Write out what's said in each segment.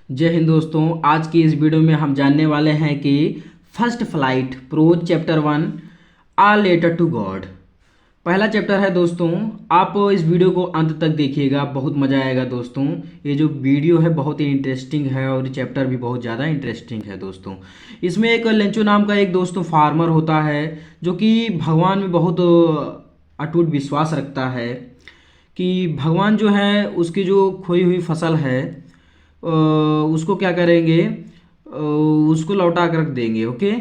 जय हिंद दोस्तों। आज की इस वीडियो में हम जानने वाले हैं कि first flight prose chapter 1 a letter to God. पहला चैप्टर है दोस्तों। आप इस वीडियो को अंत तक देखिएगा, बहुत मज़ा आएगा दोस्तों। ये जो वीडियो है बहुत ही इंटरेस्टिंग है और चैप्टर भी बहुत ज़्यादा इंटरेस्टिंग है दोस्तों। इसमें एक लेंचो नाम का एक दोस्तों फार्मर होता है जो कि भगवान में बहुत अटूट विश्वास रखता है कि भगवान जो है उसकी जो खोई हुई फसल है उसको क्या करेंगे, उसको लौटा कर रख देंगे। ओके,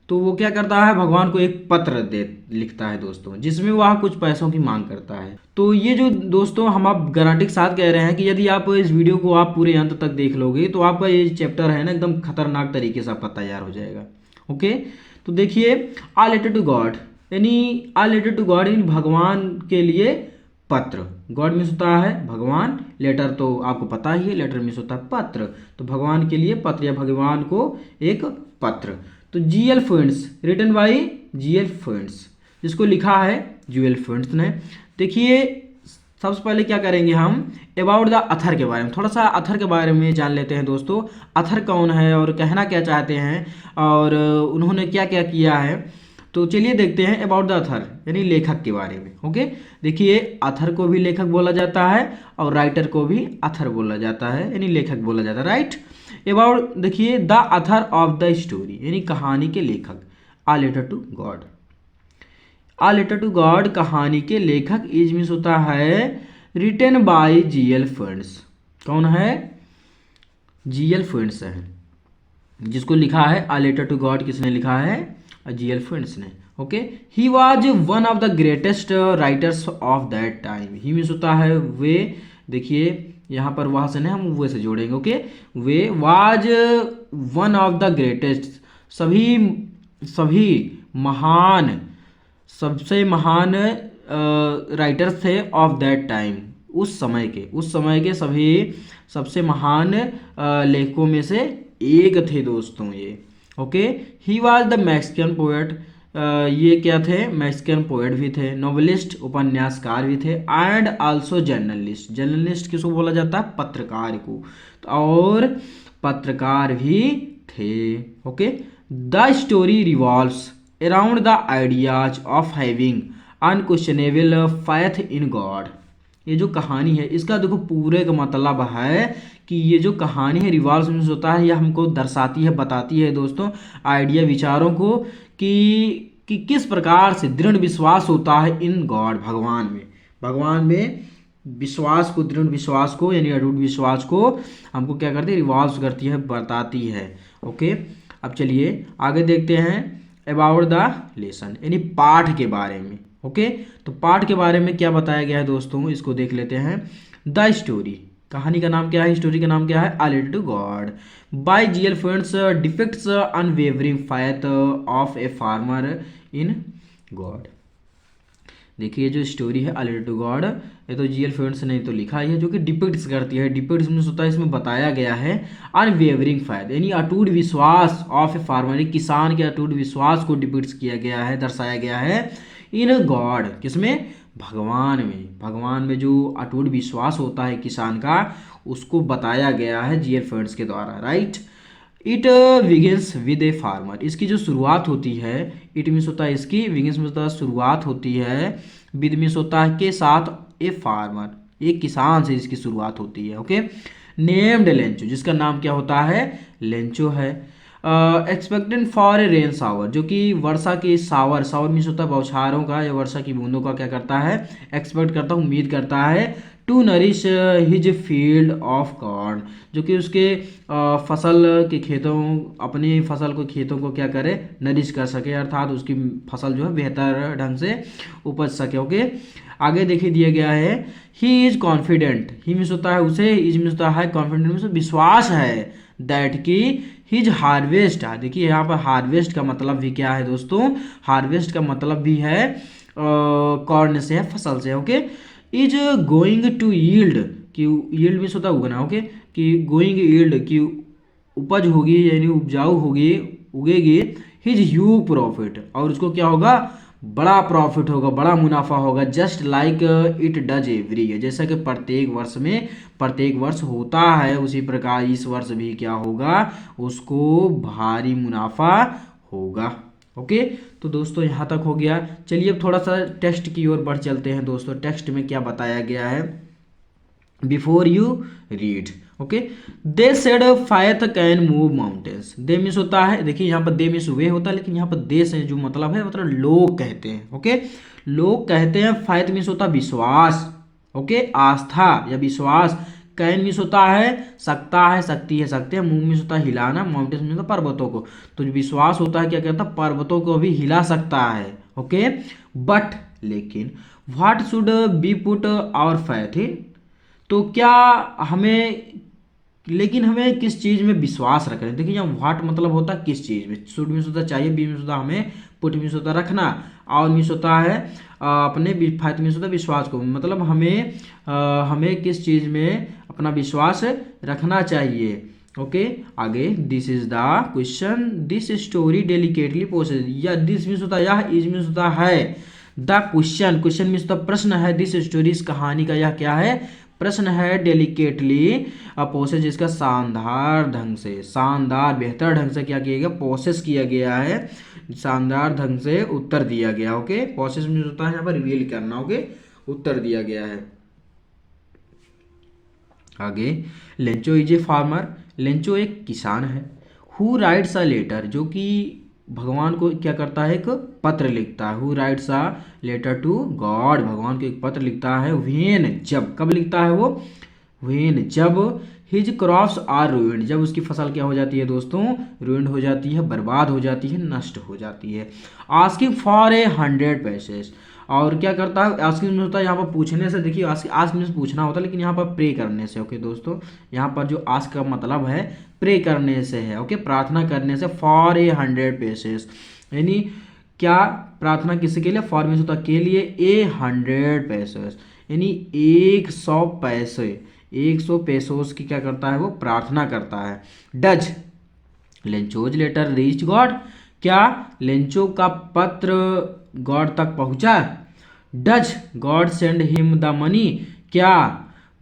तो वो क्या करता है, भगवान को एक पत्र दे लिखता है दोस्तों, जिसमें वह कुछ पैसों की मांग करता है। तो ये जो दोस्तों हम आप गारंटी के साथ कह रहे हैं कि यदि आप इस वीडियो को आप पूरे अंत तक देख लोगे तो आपका ये चैप्टर है ना एकदम खतरनाक तरीके से आपका तैयार हो जाएगा। ओके, तो देखिए, आ लेटर टू गॉड यानी आ लेटर टू गॉड यानी भगवान के लिए पत्र। गॉड मीन्स होता है भगवान, लेटर तो आपको पता ही है, लेटर मीन्स होता है पत्र। तो भगवान के लिए पत्र या भगवान को एक पत्र। तो GL friends written by GL friends, जिसको लिखा है जीएल फ्रेंड्स ने। देखिए, सबसे पहले क्या करेंगे हम अबाउट द अथर के बारे में, थोड़ा सा अथर के बारे में जान लेते हैं दोस्तों। अथर कौन है और कहना क्या चाहते हैं और उन्होंने क्या क्या किया है। तो चलिए देखते हैं अबाउट द अथर यानी लेखक के बारे में। ओके, देखिए, अथर को भी लेखक बोला जाता है और राइटर को भी अथर बोला जाता है यानी लेखक बोला जाता है, राइट। अबाउट देखिए, the author of the story यानी कहानी के लेखक। A letter to God, a letter to God कहानी के लेखक इज मीन्स होता है रिटन बाय जीएल फ्रेंड्स। कौन है? जीएल फ्रेंड्स है, जिसको लिखा है आ लेटर टू गॉड किसने लिखा है? जीएल फ्रेंड्स ने। Okay, he was one of the greatest writers of that time. He means होता है वे, देखिए यहाँ पर वहाँ से नहीं, हम वे से जोड़ेंगे। Okay, way was one of the greatest, सभी सभी महान, सबसे महान राइटर्स थे ऑफ दैट टाइम, उस समय के सभी सबसे महान लेखकों में से एक थे दोस्तों ये। Okay, he was the Mexican poet, ये क्या थे? मैक्सिकन पोएट भी थे, नोवेलिस्ट उपन्यासकार भी थे, एंड आल्सो जर्नलिस्ट। जर्नलिस्ट किसको बोला जाता है? पत्रकार को। और पत्रकार भी थे। Okay, the story revolves around the ideas of having unquestionable faith in God. ये जो कहानी है इसका देखो पूरे का मतलब है कि ये जो कहानी है रिवॉल्व मीन्स होता है, यह हमको दर्शाती है, बताती है दोस्तों आइडिया, विचारों को कि किस प्रकार से दृढ़ विश्वास होता है इन गॉड, भगवान में विश्वास को, दृढ़ विश्वास को यानी अटूट विश्वास को हमको क्या करती है? रिवॉल्व करती है, बताती है। ओके, अब चलिए आगे देखते हैं अबाउट द लेसन यानी पाठ के बारे में। ओके, तो पाठ के बारे में क्या बताया गया है दोस्तों, इसको देख लेते हैं। द स्टोरी, कहानी का नाम क्या है, स्टोरी का नाम क्या है? A letter to God by GL friends depicts unwavering faith of a farmer in God. देखिए, जो स्टोरी है आ लेटर टू गॉड, ये तो जीएल फ्रेंड्स ने तो लिखा है, जो कि डिपिक्ट्स करती है। डिपिक्ट्स मीन्स होता है, इसमें बताया गया है अनवेवरिंग फाइथ यानी अटूट विश्वास ऑफ ए फार्मर, किसान के अटूट विश्वास को डिपिक्ट्स किया गया है, दर्शाया गया है इन गॉड, किसमें? भगवान में जो अटूट विश्वास होता है किसान का, उसको बताया गया है जीएल फ्रेंड्स के द्वारा, right. It begins with a farmer, इसकी जो शुरुआत होती है, इट मीन्स होता है इसकी, बिगिंस मीन्स होता है शुरुआत होती है, विद मीन्स होता है के साथ, ए फार्मर एक किसान से इसकी शुरुआत होती है। ओके, नेम्ड लेंचो, जिसका नाम क्या होता है? लेंचो है। Expectant for a rain shower, जो कि वर्षा की शावर मीन्स होता है बौछारों का या वर्षा की बूंदों का क्या करता है? एक्सपेक्ट करता है, उम्मीद करता है। To nourish his field of corn, जो कि उसके फसल के खेतों, अपनी फसल को खेतों को क्या करे? नरिश कर सके, अर्थात उसकी फसल जो है बेहतर ढंग से उपज सके। ओके, आगे देखिए दिया गया है he is confident, he means होता है उसे, इज मीन्स होता है कॉन्फिडेंट मीन्स विश्वास है, दैट की हिज हार्वेस्ट, देखिए यहाँ पर हार्वेस्ट का मतलब भी क्या है दोस्तों? हार्वेस्ट का मतलब भी है कॉर्न से है, फसल से। Okay, is going to yield, कि यील्ड मीन्स होता है उगना। ओके, कि गोइंग यील्ड की उपज होगी यानी उपजाऊ होगी, उगेगी। हिज ह्यूज प्रॉफिट, और उसको क्या होगा? बड़ा प्रॉफिट होगा, बड़ा मुनाफा होगा। Just like it does every year, जैसा कि प्रत्येक वर्ष होता है, उसी प्रकार इस वर्ष भी क्या होगा, उसको भारी मुनाफा होगा। ओके, तो दोस्तों यहाँ तक हो गया। चलिए अब थोड़ा सा टेक्स्ट की ओर बढ़ चलते हैं दोस्तों। टेक्स्ट में क्या बताया गया है, before you read. Okay, they said faith can move mountains. They means होता है, देखिए यहाँ पर दे मीन्स वे होता है, लेकिन यहाँ पर दे से जो मतलब है, मतलब लोग कहते हैं। ओके, लोग कहते हैं। फायथ मीन्स होता है विश्वास, ओके, आस्था या विश्वास। कैन मीन्स होता है सकता है, शक्ति है, सकते हैं। मूव मीन्स होता है हिलाना, माउंटेन्स मीन्स होता है पर्वतों को। तो जो विश्वास होता है क्या कहता है, पर्वतों को भी हिला सकता है। ओके, बट लेकिन what should be put our faith in, तो क्या हमें, लेकिन हमें किस चीज में विश्वास रखना है। देखिए यहाँ व्हाट मतलब होता है किस चीज में, शुड मीन्स होता है चाहिए, बी मीन्स होता है हमें, पुट मीन्स होता है रखना, और मीन्स होता है अपने, फायत मीन्स होता है विश्वास को, मतलब हमें किस चीज में अपना विश्वास रखना चाहिए। ओके, आगे, this is the question this story delicately poses, या दिस मीन्स होता है यह, इज मीन्स होता है द क्वेश्चन, क्वेश्चन मीन्स होता प्रश्न है, दिस स्टोरी इस कहानी का यह क्या है, प्रश्न है, डेलिकेटली पोसेस जिसका शानदार ढंग से, शानदार बेहतर ढंग से क्या किया गया, प्रोसेस किया गया है, शानदार ढंग से उत्तर दिया गया। ओके, प्रोसेस मीन्स होता है यहाँ पर रिवील करना। ओके, उत्तर दिया गया है। आगे, Lencho is a farmer, Lencho एक किसान है। हु राइट्स अ लेटर, जो कि भगवान को क्या करता है, एक पत्र लिखता है। Who writes a letter to God, भगवान को एक पत्र लिखता है। व्हेन, जब, कब लिखता है वो, व्हेन, जब हिज क्रॉप्स आर रूइंड, जब उसकी फसल क्या हो जाती है दोस्तों, रूइंड हो जाती है, बर्बाद हो जाती है, नष्ट हो जाती है। आस्किंग फॉर 100 पैसेस, और क्या करता है, आस्किंग होता है यहाँ पर पूछने से, देखिए आस्क मीन्स पूछना होता है, लेकिन यहाँ पर प्रे करने से। ओके दोस्तों, यहाँ पर जो आस्क का मतलब है प्रे करने से है। ओके, प्रार्थना करने से। फॉर 100 पैसेस, यानी क्या प्रार्थना किसी के लिए, फॉर मीन्स होता के लिए, 100 पैसेस यानी 100 पैसे, 100 पैसोस की क्या करता है वो, प्रार्थना करता है। Does Lencho's letter reach God, क्या लेंचो का पत्र गॉड तक पहुंचा। Does God send him the money, क्या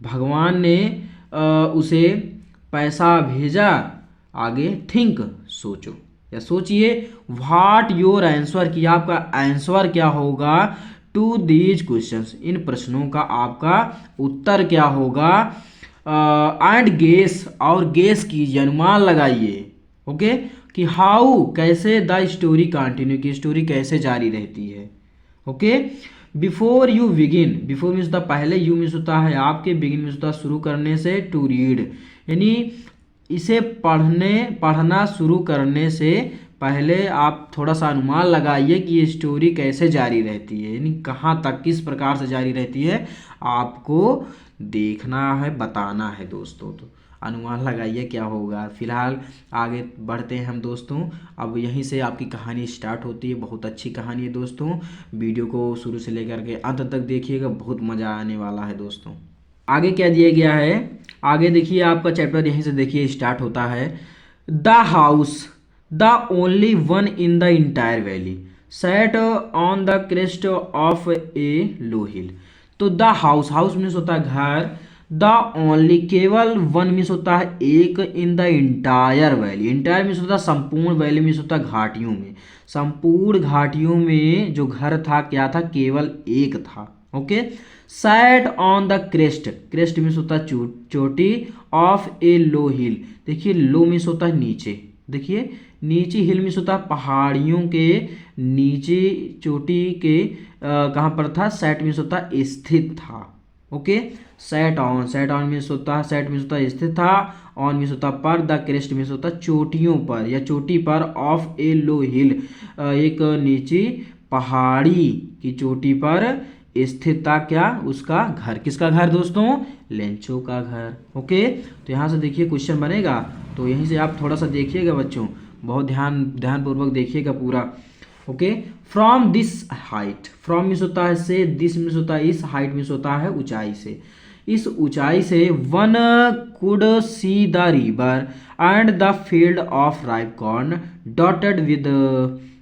भगवान ने उसे पैसा भेजा। आगे, थिंक, सोचो या सोचिए। व्हाट योर आंसर, कि आपका आंसर क्या होगा, टू दीज क्वेश्चंस, इन प्रश्नों का आपका उत्तर क्या होगा। एंड गेस, और गेस कीजिए, अनुमान लगाइए। ओके, कि हाउ, कैसे, द स्टोरी कंटिन्यू, की स्टोरी कैसे जारी रहती है। Okay, before you begin, before means होता पहले, यू मीन्स होता है आपके, बिगिन मीन्स होता शुरू करने से, टू रीड यानी इसे पढ़ना शुरू करने से पहले आप थोड़ा सा अनुमान लगाइए कि ये स्टोरी कैसे जारी रहती है, यानी कहाँ तक, किस प्रकार से जारी रहती है, आपको देखना है, बताना है दोस्तों। तो अनुमान लगाइए क्या होगा। फिलहाल आगे बढ़ते हैं हम दोस्तों। अब यहीं से आपकी कहानी स्टार्ट होती है। बहुत अच्छी कहानी है दोस्तों, वीडियो को शुरू से लेकर के अंत तक देखिएगा, बहुत मज़ा आने वाला है दोस्तों। आगे क्या दिया गया है, आगे देखिए, आपका चैप्टर यहीं से देखिए स्टार्ट होता है। The house, the only one in the entire valley, set on the crest of a low hill. तो द हाउस, हाउस मीन्स होता है घर, द ओनली केवल, वन मीन्स होता है एक, in the entire valley, entire means होता है संपूर्ण, वैली मीन्स होता है घाटियों में, संपूर्ण घाटियों में जो घर था क्या था, केवल एक था। Okay, sat on the crest, crest means होता है चोटी, ऑफ ए लो हिल, देखिए लो मीन्स होता है नीचे, देखिए नीचे, हिल मीन्स होता है पहाड़ियों के नीचे, चोटी के कहाँ पर था, सैट मीन्स होता है स्थित था। Okay, set on, set on means होता है, सेट मीन्स होता है स्थित था, ऑन मीन्स होता है पर, द क्रेस्ट मीन्स होता है चोटियों पर या चोटी पर, ऑफ ए लो हिल एक नीची पहाड़ी की चोटी पर स्थित था क्या, उसका घर, किसका घर दोस्तों, लेंचो का घर। ओके, तो यहाँ से देखिए क्वेश्चन बनेगा, तो यहीं से आप थोड़ा सा देखिएगा बच्चों, बहुत ध्यानपूर्वक देखिएगा पूरा। Okay, from this height, from means होता है से, दिस मीन्स होता है इस, हाइट मीन्स होता है ऊंचाई से, इस ऊंचाई से one could see the river and the field of ripe corn dotted with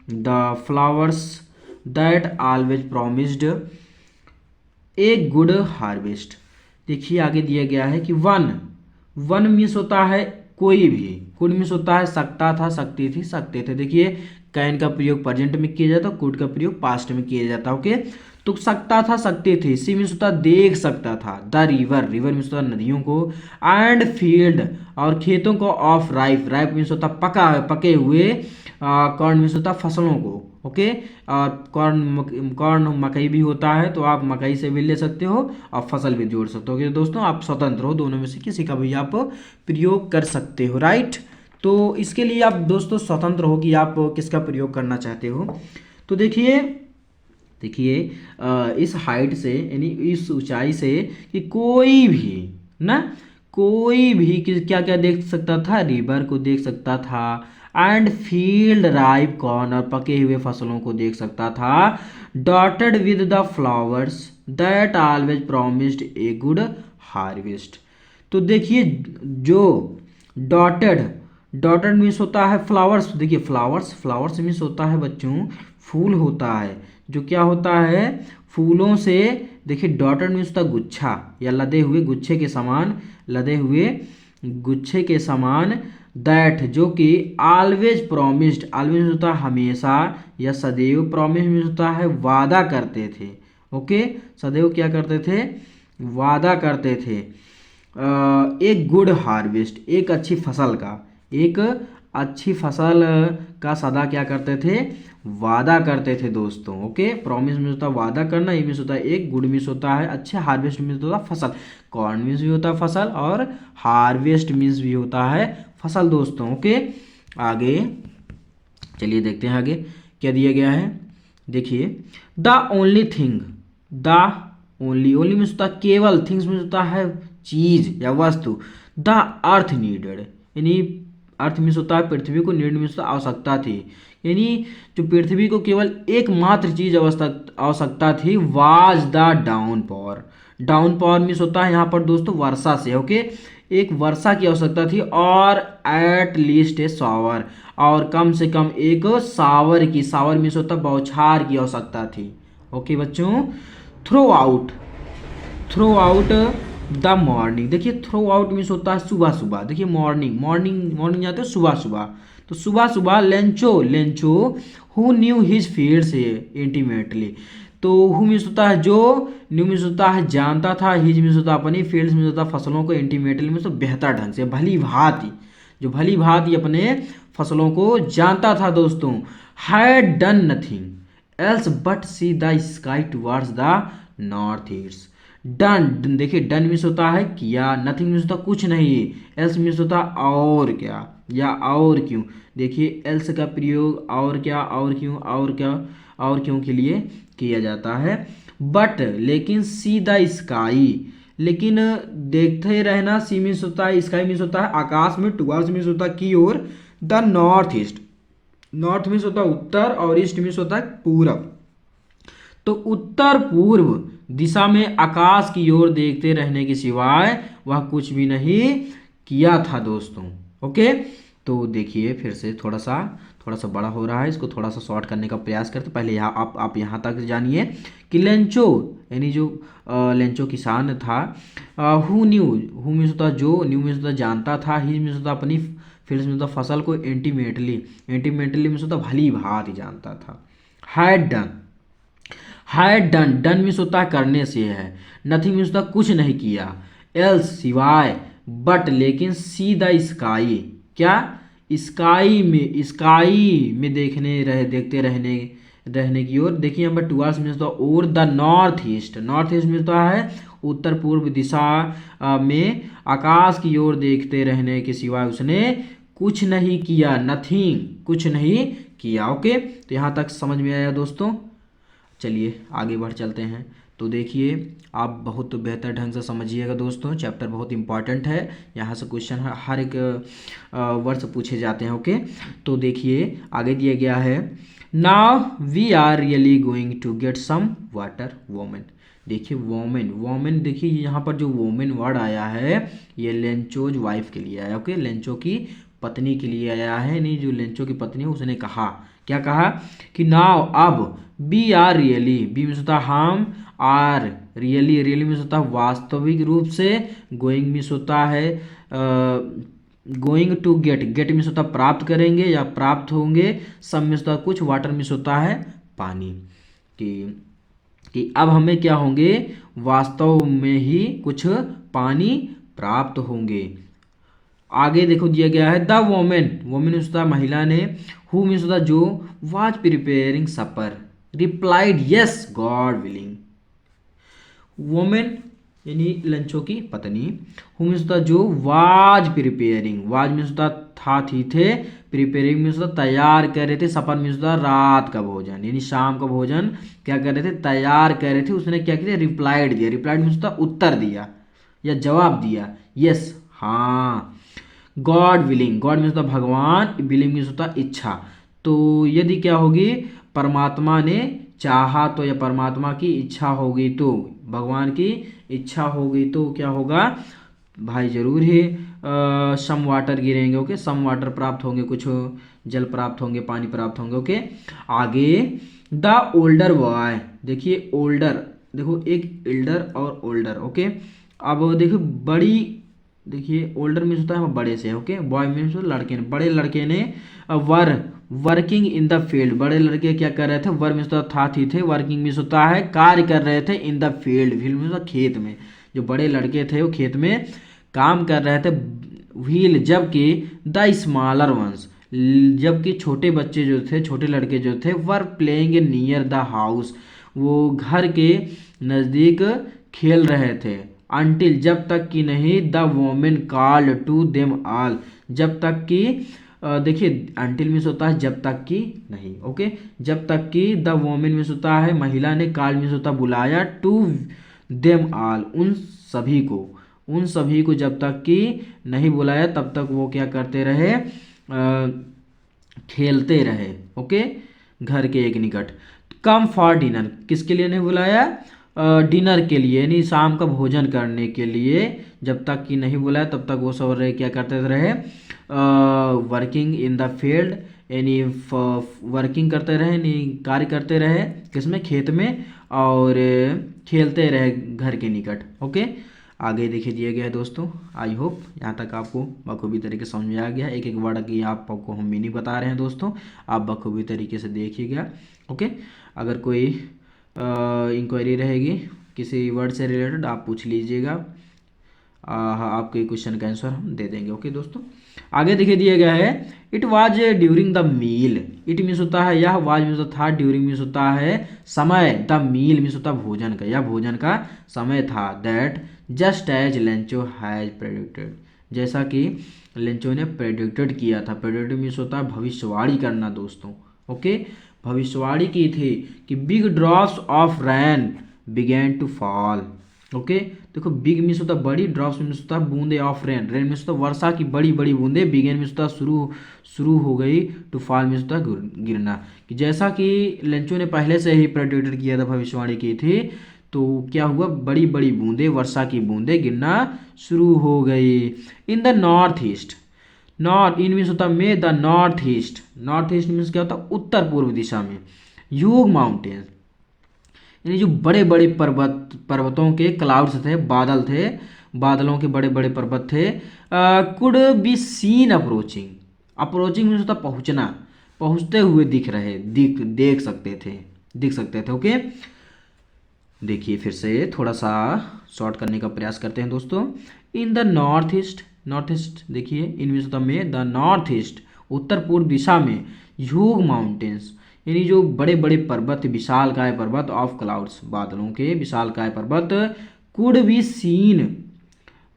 the flowers, that always promised a good harvest. देखिए आगे दिया गया है कि वन, वन मीन्स होता है कोई भी, कुड मीन्स होता है सकता था, सकती थी, सकते थे। देखिए कैन का प्रयोग प्रेजेंट में किया जाता है, कुड का प्रयोग पास्ट में किया जाता है। ओके, तो सकता था, सकते थे, सी मीन्स होता देख सकता था, द रिवर, रिवर मीन्स होता नदियों को, एंड फील्ड और खेतों को, ऑफ राइप, राइप मीन्स होता पका, पके हुए, कॉर्न मीन्स होता फसलों को। ओके, और कॉर्न, कॉर्न मकई भी होता है, तो आप मकई से भी ले सकते हो और फसल भी जोड़ सकते हो। ओके दोस्तों, आप स्वतंत्र हो, दोनों में से किसी का भी आप प्रयोग कर सकते हो, राइट। तो इसके लिए आप दोस्तों स्वतंत्र हो कि आप किसका प्रयोग करना चाहते हो। तो देखिए, देखिए इस हाइट से यानी इस ऊंचाई से कि कोई भी ना, कोई भी क्या क्या देख सकता था, रिवर को देख सकता था, एंड फील्ड राइप कॉर्न और पके हुए फसलों को देख सकता था, dotted with the flowers that always promised a good harvest. तो देखिए जो डॉटेड, डॉटेड मीन्स होता है फ्लावर्स। देखिए फ्लावर्स, फ्लावर्स मीन्स होता है बच्चों फूल होता है, जो क्या होता है फूलों से। देखिए डॉटेड मीन्स होता गुच्छा या लदे हुए गुच्छे के समान, लदे हुए गुच्छे के समान, दैट जो कि ऑलवेज प्रॉमिस्ड, ऑलवेज होता है हमेशा या सदैव, प्रॉमिस मीन्स होता है वादा करते थे। ओके, सदैव क्या करते थे, वादा करते थे, एक गुड हार्वेस्ट, एक अच्छी फसल का, एक अच्छी फसल का सदा क्या करते थे, वादा करते थे दोस्तों। ओके, प्रॉमिस मीन्स होता है वादा करना, ये मीन्स होता है एक, गुड मीन्स होता है अच्छे, हार्वेस्ट मीन्स होता है फसल, कॉर्न मीन्स भी होता है फसल और हार्वेस्ट मीन्स भी होता है फसल दोस्तों। ओके, आगे चलिए देखते हैं आगे क्या दिया गया है। देखिए the only thing, the only, only means होता है केवल, थिंग्स मीन्स होता है चीज या वस्तु, द अर्थ नीडेड, यानी अर्थ मीन्स होता है पृथ्वी को, नीड मीन्स होता है आवश्यकता थी, यानी जो पृथ्वी को केवल एकमात्र चीज आवश्यकता थी, was the down power. Down power means होता है यहाँ पर दोस्तों वर्षा से। ओके, एक वर्षा की आवश्यकता थी, और एट लीस्ट ए शावर, और कम से कम एक शावर की, शावर मीन्स होता है बौछार की आवश्यकता थी। ओके बच्चों, throughout, throughout the morning. देखिए थ्रो आउट मीन्स होता है सुबह सुबह। देखिए मॉर्निंग, मॉर्निंग, मॉर्निंग जाते हो सुबह सुबह, तो सुबह सुबह Lencho, Lencho who knew his fields intimately. तो हु मीन्स होता है जो, न्यू मीन्स होता है जानता था, हिज मीन्स होता है अपनी, फील्ड्स मीन्स होता है फसलों को, इंटीमेटली मीन्स बेहतर ढंग से, भली भांति, जो भली भांति अपने फसलों को जानता था दोस्तों। Had done nothing else but see the sky towards the north east. Done, देखिए डन मीन्स होता है किया, नथिंग मीन्स होता कुछ नहीं, एल्स मीन्स होता और क्या या और क्यों। देखिए एल्स का प्रयोग और क्या, और क्यों, और क्या, और क्यों के लिए किया जाता है। बट लेकिन सी द स्काई, लेकिन देखते रहना, सी मीन्स होता है, स्काई मीन्स होता है आकाश में, टुवर्ड्स मीन्स होता है की ओर, the north east, north means होता है उत्तर और ईस्ट मीन्स होता है पूरब। तो उत्तर पूर्व दिशा में आकाश की ओर देखते रहने के सिवाय वह कुछ भी नहीं किया था दोस्तों। ओके, तो देखिए फिर से थोड़ा सा बड़ा हो रहा है, इसको थोड़ा सा शॉर्ट करने का प्रयास करते। पहले यहाँ आप यहाँ तक जानिए कि लेंचो, यानी जो लेंचो किसान था, हु न्यू, हु मीन्स होता जो, न्यू मीन्स होता जानता था, ही मीन्स होता अपनी, फिर मीन्स होता फसल को, इंटीमेटली, इंटीमेटली मीन्स होता भली भांति जानता था। Had done, had done, done means होता है करने से है, नथिंग मीन्स होता कुछ नहीं किया, एल्स सिवाय, बट लेकिन, सी द स्काई, क्या स्काई में, स्काई में देखते रहने की ओर। देखिए यहाँ पर टुवर्ड्स मीन्स होता और, the north east, north east means होता है उत्तर पूर्व दिशा में आकाश की ओर देखते रहने के सिवाय उसने कुछ नहीं किया, नथिंग, कुछ नहीं किया। ओके, तो यहाँ तक समझ में आया दोस्तों। चलिए आगे बढ़ चलते हैं। तो देखिए आप बहुत बेहतर ढंग से समझिएगा दोस्तों, चैप्टर बहुत इंपॉर्टेंट है, यहाँ से क्वेश्चन हर एक वर्ष पूछे जाते हैं। ओके, तो देखिए आगे दिया गया है, now we are really going to get some water women. देखिए वोमेन, वोमेन, देखिए यहाँ पर जो वोमेन वर्ड आया है ये लेंचोज वाइफ के लिए आया। ओके, लेंचो की पत्नी के लिए आया है, नहीं जो लेंचो की पत्नी है उसने कहा, क्या कहा कि नाउ अब we are really, we means होता हम, आर रियली, रियली मीन्स होता वास्तविक रूप से, गोइंग मीन्स होता है going to get, get means होता प्राप्त करेंगे या प्राप्त होंगे, सब मीन्स होता कुछ, वाटर मीन्स होता है पानी, कि अब हमें क्या होंगे, वास्तव में ही कुछ पानी प्राप्त होंगे। आगे देखो दिया गया है द वोमेन, वोमेन मीन्स होता महिला ने, हु मीन्स होता जो, was preparing supper, replied yes God willing. Women यानी लंचो की पत्नी, हु मीन्स होता जो, वाज प्रिपेयरिंग, वाज मीन्स होता था, थी, थे, प्रिपेयरिंग मीन्स होता तैयार कर रहे थे, सपर मीन्स होता रात का भोजन यानी शाम का भोजन क्या कर रहे थे, तैयार कर रहे थे। उसने क्या किया, रिप्लाइड दिया, रिप्लाइड मीन्स होता उत्तर दिया या जवाब दिया, यस हाँ। गॉड विलिंग, गॉड मीन्स होता भगवान, विलिंग मीन्स होता इच्छा। तो यदि क्या होगी, परमात्मा ने चाहा तो, या परमात्मा की इच्छा होगी तो, भगवान की इच्छा होगी तो क्या होगा भाई, जरूर ही सम वाटर गिरेंगे। ओके, सम वाटर प्राप्त होंगे, कुछ जल प्राप्त होंगे, पानी प्राप्त होंगे। ओके, आगे द ओल्डर बॉय, देखिए ओल्डर, देखो एक एल्डर और ओल्डर। ओके, अब देखो बड़ी, देखिए ओल्डर मीन्स होता है बड़े से, ओके, बॉय मीन्स लड़के ने, बड़े लड़के ने वर्किंग इन द फील्ड, बड़े लड़के क्या कर रहे थे, वर मीन्स होता था, थी, थे, वर्किंग मीन्स होता है कार्य कर रहे थे, in the field, field means खेत में, जो बड़े लड़के थे वो खेत में काम कर रहे थे। व्हील, जबकि द स्मॉलर वंस, जबकि छोटे बच्चे जो थे, छोटे लड़के जो थे, were playing near the house, वो घर के नज़दीक खेल रहे थे। अनटिल, जब तक कि नहीं, the women called to them all, जब तक कि देखिए अनटिल मीन्स होता है जब तक कि नहीं। ओके, जब तक कि द वोमेन मीन्स होता है महिला ने, कॉल्ड मीन्स होता बुलाया, टू देम ऑल उन सभी को, उन सभी को जब तक कि नहीं बुलाया तब तक वो क्या करते रहे, खेलते रहे। ओके, घर के एक निकट। कम फॉर डिनर, किसके लिए नहीं बुलाया, डिनर के लिए यानी शाम का भोजन करने के लिए, जब तक कि नहीं बुलाया तब तक वो सब रहे, क्या करते रहे, वर्किंग इन द फील्ड यानी वर्किंग करते रहे, यानी कार्य करते रहे, किसमें, खेत में, और खेलते रहे घर के निकट। ओके, आगे देखिए दिया गया है दोस्तों। आई होप यहाँ तक आपको बखूबी तरीके से समझ में आ गया। एक एक वर्ड की आपको हम मीनिंग बता रहे हैं दोस्तों, आप बखूबी तरीके से देखिएगा। ओके, अगर कोई इंक्वायरी रहेगी किसी वर्ड से रिलेटेड आप पूछ लीजिएगा, आपके क्वेश्चन का आंसर हम दे देंगे। ओके दोस्तों, आगे देखिए दिया गया है it was during the meal, it means होता है यह, वाज मीन्स होता था, ड्यूरिंग मीन्स होता है समय, द मील मीन्स होता भोजन का, यह भोजन का समय था। That just as Lencho has predicted, जैसा कि लेंचो ने प्रेडिक्टेड किया था। प्रेडिक्टेड मीन्स होता है भविष्यवाणी करना दोस्तों। ओके, भविष्यवाणी की थी कि big drops of rain began to fall. Okay, देखो बिग मीन्स होता बड़ी, ड्रॉप्स मीन्स होता बूंदे ऑफ रेन, रेन मीन्स होता वर्षा की बड़ी बड़ी बूंदे, बिगेन मीन्स होता शुरू हो गई, टू फॉल मीन्स होता गिरना। कि जैसा कि लेंचो ने पहले से ही प्रेडिक्टेड किया था, भविष्यवाणी की थी, तो क्या हुआ, बड़ी बड़ी बूंदे, वर्षा की बूंदे गिरना शुरू हो गई। In the north east, north in means होता में, the north east, north east means क्या होता उत्तर पूर्व दिशा में, ह्यूज माउंटेन्स यानी जो बड़े बड़े पर्वतों के क्लाउड्स थे, बादल थे, बादलों के बड़े बड़े पर्वत थे। Could be seen approaching, approaching means होता पहुंचना, पहुंचते हुए देख सकते थे। ओके, देखिए फिर से थोड़ा सा शॉर्ट करने का प्रयास करते हैं दोस्तों। In the north east, north east देखिए इन मीन्स होता में, द नॉर्थ ईस्ट उत्तर पूर्व दिशा में, ह्यूज माउंटेन्स यानी जो बड़े बड़े पर्वत, विशालकाय पर्वत, ऑफ क्लाउड्स बादलों के विशालकाय पर्वत, कुड बी सीन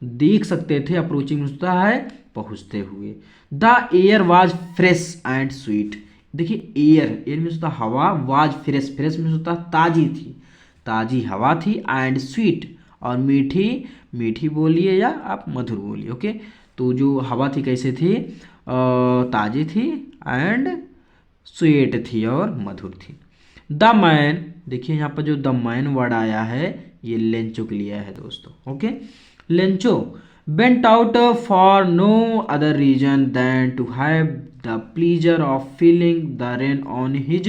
देख सकते थे, अप्रोचिंग होता है पहुंचते हुए। The air was fresh and sweet, देखिए एयर, एयर मीन्स होता हवा, वाज फ्रेश, फ्रेश मीन्स होता ताजी थी, ताजी हवा थी, एंड स्वीट और मीठी, मीठी बोलिए या आप मधुर बोलिए। ओके, तो जो हवा थी कैसे थी, ताजी थी, एंड स्वीट थी और मधुर थी। द मैन, देखिए यहाँ पर जो द मैन वर्ड आया है ये लेंचो के लिए है दोस्तों। Okay, Lencho went out for no other reason than to have the pleasure of feeling the rain on his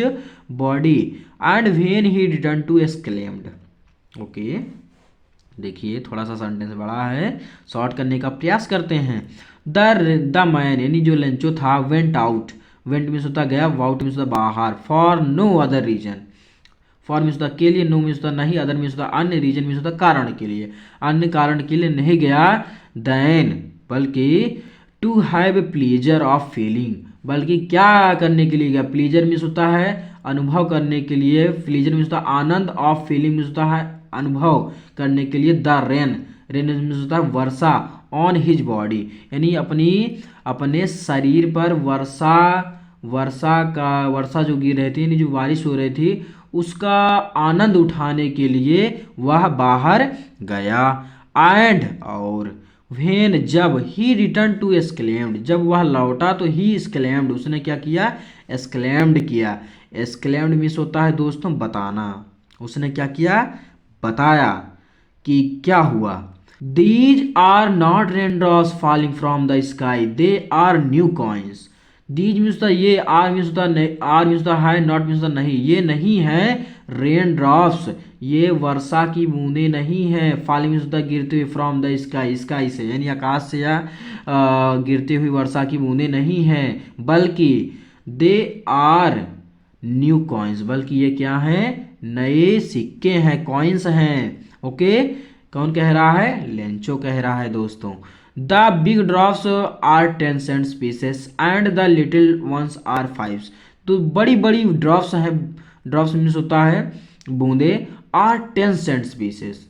body, and when he returned to exclaimed. Okay, देखिए थोड़ा सा सेंटेंस बड़ा है, शॉर्ट करने का प्रयास करते हैं। द मैन यानी जो लेंचो था, वेंट आउट, वेंट मीन्स होता गया, आउट मीन्स होता बाहर, for no other reason, for means होता के लिए, नो मीन्स होता नहीं, अदर मीन्स होता अन्य, रीजन मीन्स होता कारण के लिए, अन्य कारण के लिए नहीं गया, देन बल्कि to have a pleasure of feeling, बल्कि क्या करने के लिए गया, प्लीजर मीन्स होता है अनुभव करने के लिए, प्लीजर मीन्स होता आनंद, ऑफ फीलिंग मीन्स होता है अनुभव करने के लिए, द रेन, रेन मीन्स होता है वर्षा, ऑन हिज बॉडी यानी अपने शरीर पर वर्षा जो गिर रही थी यानी जो बारिश हो रही थी उसका आनंद उठाने के लिए वह बाहर गया। एंड और व्हेन जब ही रिटर्न टू एक्सक्लेम्ड, जब वह लौटा तो ही एक्सक्लेम्ड, उसने क्या किया, एक्सक्लेम्ड किया। एक्सक्लेम्ड मीन्स होता है दोस्तों बताना, उसने क्या किया, बताया कि क्या हुआ। These are not raindrops falling from the sky, they are new coins. These means होता ये, आर मीन्स होता नहीं, आर मीन्स होता है, नॉट मीन्स होता नहीं, ये नहीं है रेन ड्रॉप्स, ये वर्षा की बूंदे नहीं है, फॉलिंग मीन्स होता गिरते हुए, फ्रॉम द स्काई, स्काई से यानी आकाश से या गिरती हुई वर्षा की बूंदे नहीं है, बल्कि दे आर न्यू कॉइन्स, बल्कि ये क्या है, नए सिक्के हैं, कॉइन्स हैं। ओके, कौन कह रहा है, लेंचो कह रहा है दोस्तों। The big drops are 10 cents pieces and the little ones are 5। तो बड़ी बड़ी ड्रॉप्स हैं, ड्रॉप्स मीन्स होता है बूंदे, आर 10 सेंट्स पीसेस,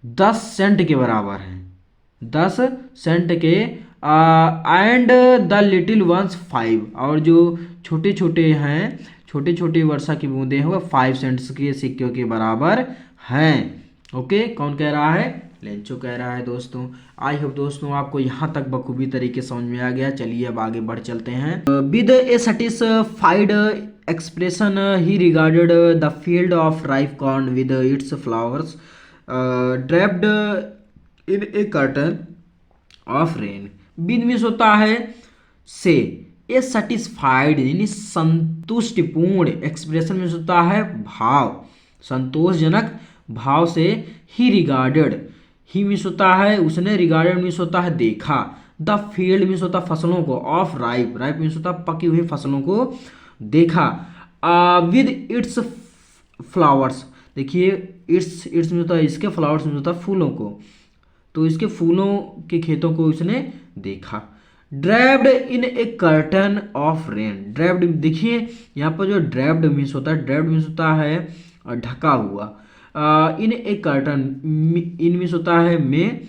10 सेंट के बराबर हैं, 10 सेंट के, एंड द लिटिल वंस 5, और जो छोटे छोटे हैं, छोटे छोटे वर्षा की बूंदे हैं वह 5 सेंट्स के सिक्कों के बराबर हैं। ओके, कौन कह रहा है, लेंचो कह रहा है दोस्तों। आई होप दोस्तों आपको यहाँ तक बखूबी तरीके समझ में आ गया। चलिए अब आगे बढ़ चलते हैं। With A satisfied expression he regarded the field of ripe corn with its flowers draped in A curtain of rain. With means होता है से, ए सेटिस्फाइड यानी संतुष्टिपूर्ण, एक्सप्रेशन मीन्स होता है भाव, संतोषजनक भाव से, ही रिगार्डेड, ही मीन्स होता है उसने, रिगार्डेड मीन्स होता है देखा, द फील्ड मीन्स होता है फसलों को, ऑफ राइप, राइप मीन्स होता है पकी हुई फसलों को देखा, विद इट्स फ्लावर्स, देखिए इट्स मीन्स होता है इसके, फ्लावर्स मीन्स होता है फूलों को, तो इसके फूलों के खेतों को उसने देखा। Draped in A curtain of rain, draped देखिए यहाँ पर जो ड्रैप्ड मीन्स होता है, ड्रैप्ड मीन्स होता है ढका हुआ, इन ए कर्टन, इन मीन्स होता है में,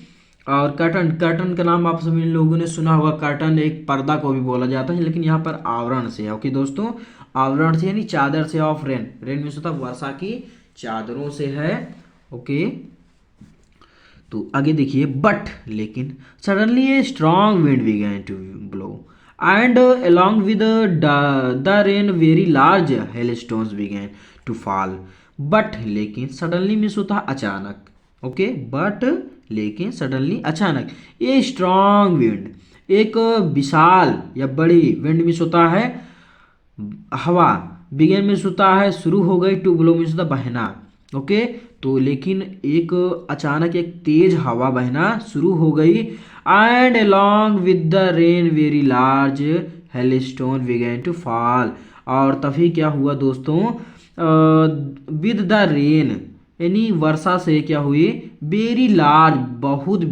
और कर्टन, कर्टन का नाम आप सभी लोगों ने सुना होगा, कर्टन एक पर्दा को भी बोला जाता है, लेकिन यहाँ पर आवरण से है। ओके दोस्तों, आवरण से यानी चादर से, ऑफ रेन, रेन मीन्स होता है वर्षा की चादरों से है। ओके, तो आगे देखिए, बट लेकिन suddenly a strong wind began to blow and along with the rain very large hailstones began to fall। But लेकिन, सडनली मीन्स होता है अचानक। ओके, बट लेकिन सडनली अचानक, ये स्ट्रॉन्ग विंड, एक विशाल या बड़ी, विंड मीन्स होता है हवा, बिगेन मीन्स होता है शुरू हो गई, टू ब्लो मीन्स होता है बहना। ओके, तो लेकिन एक अचानक एक तेज हवा बहना शुरू हो गई, and along with the rain very large hailstone began to fall। और तभी क्या हुआ दोस्तों, विद द रेन यानी वर्षा से क्या हुई, वेरी लार्ज, बहुत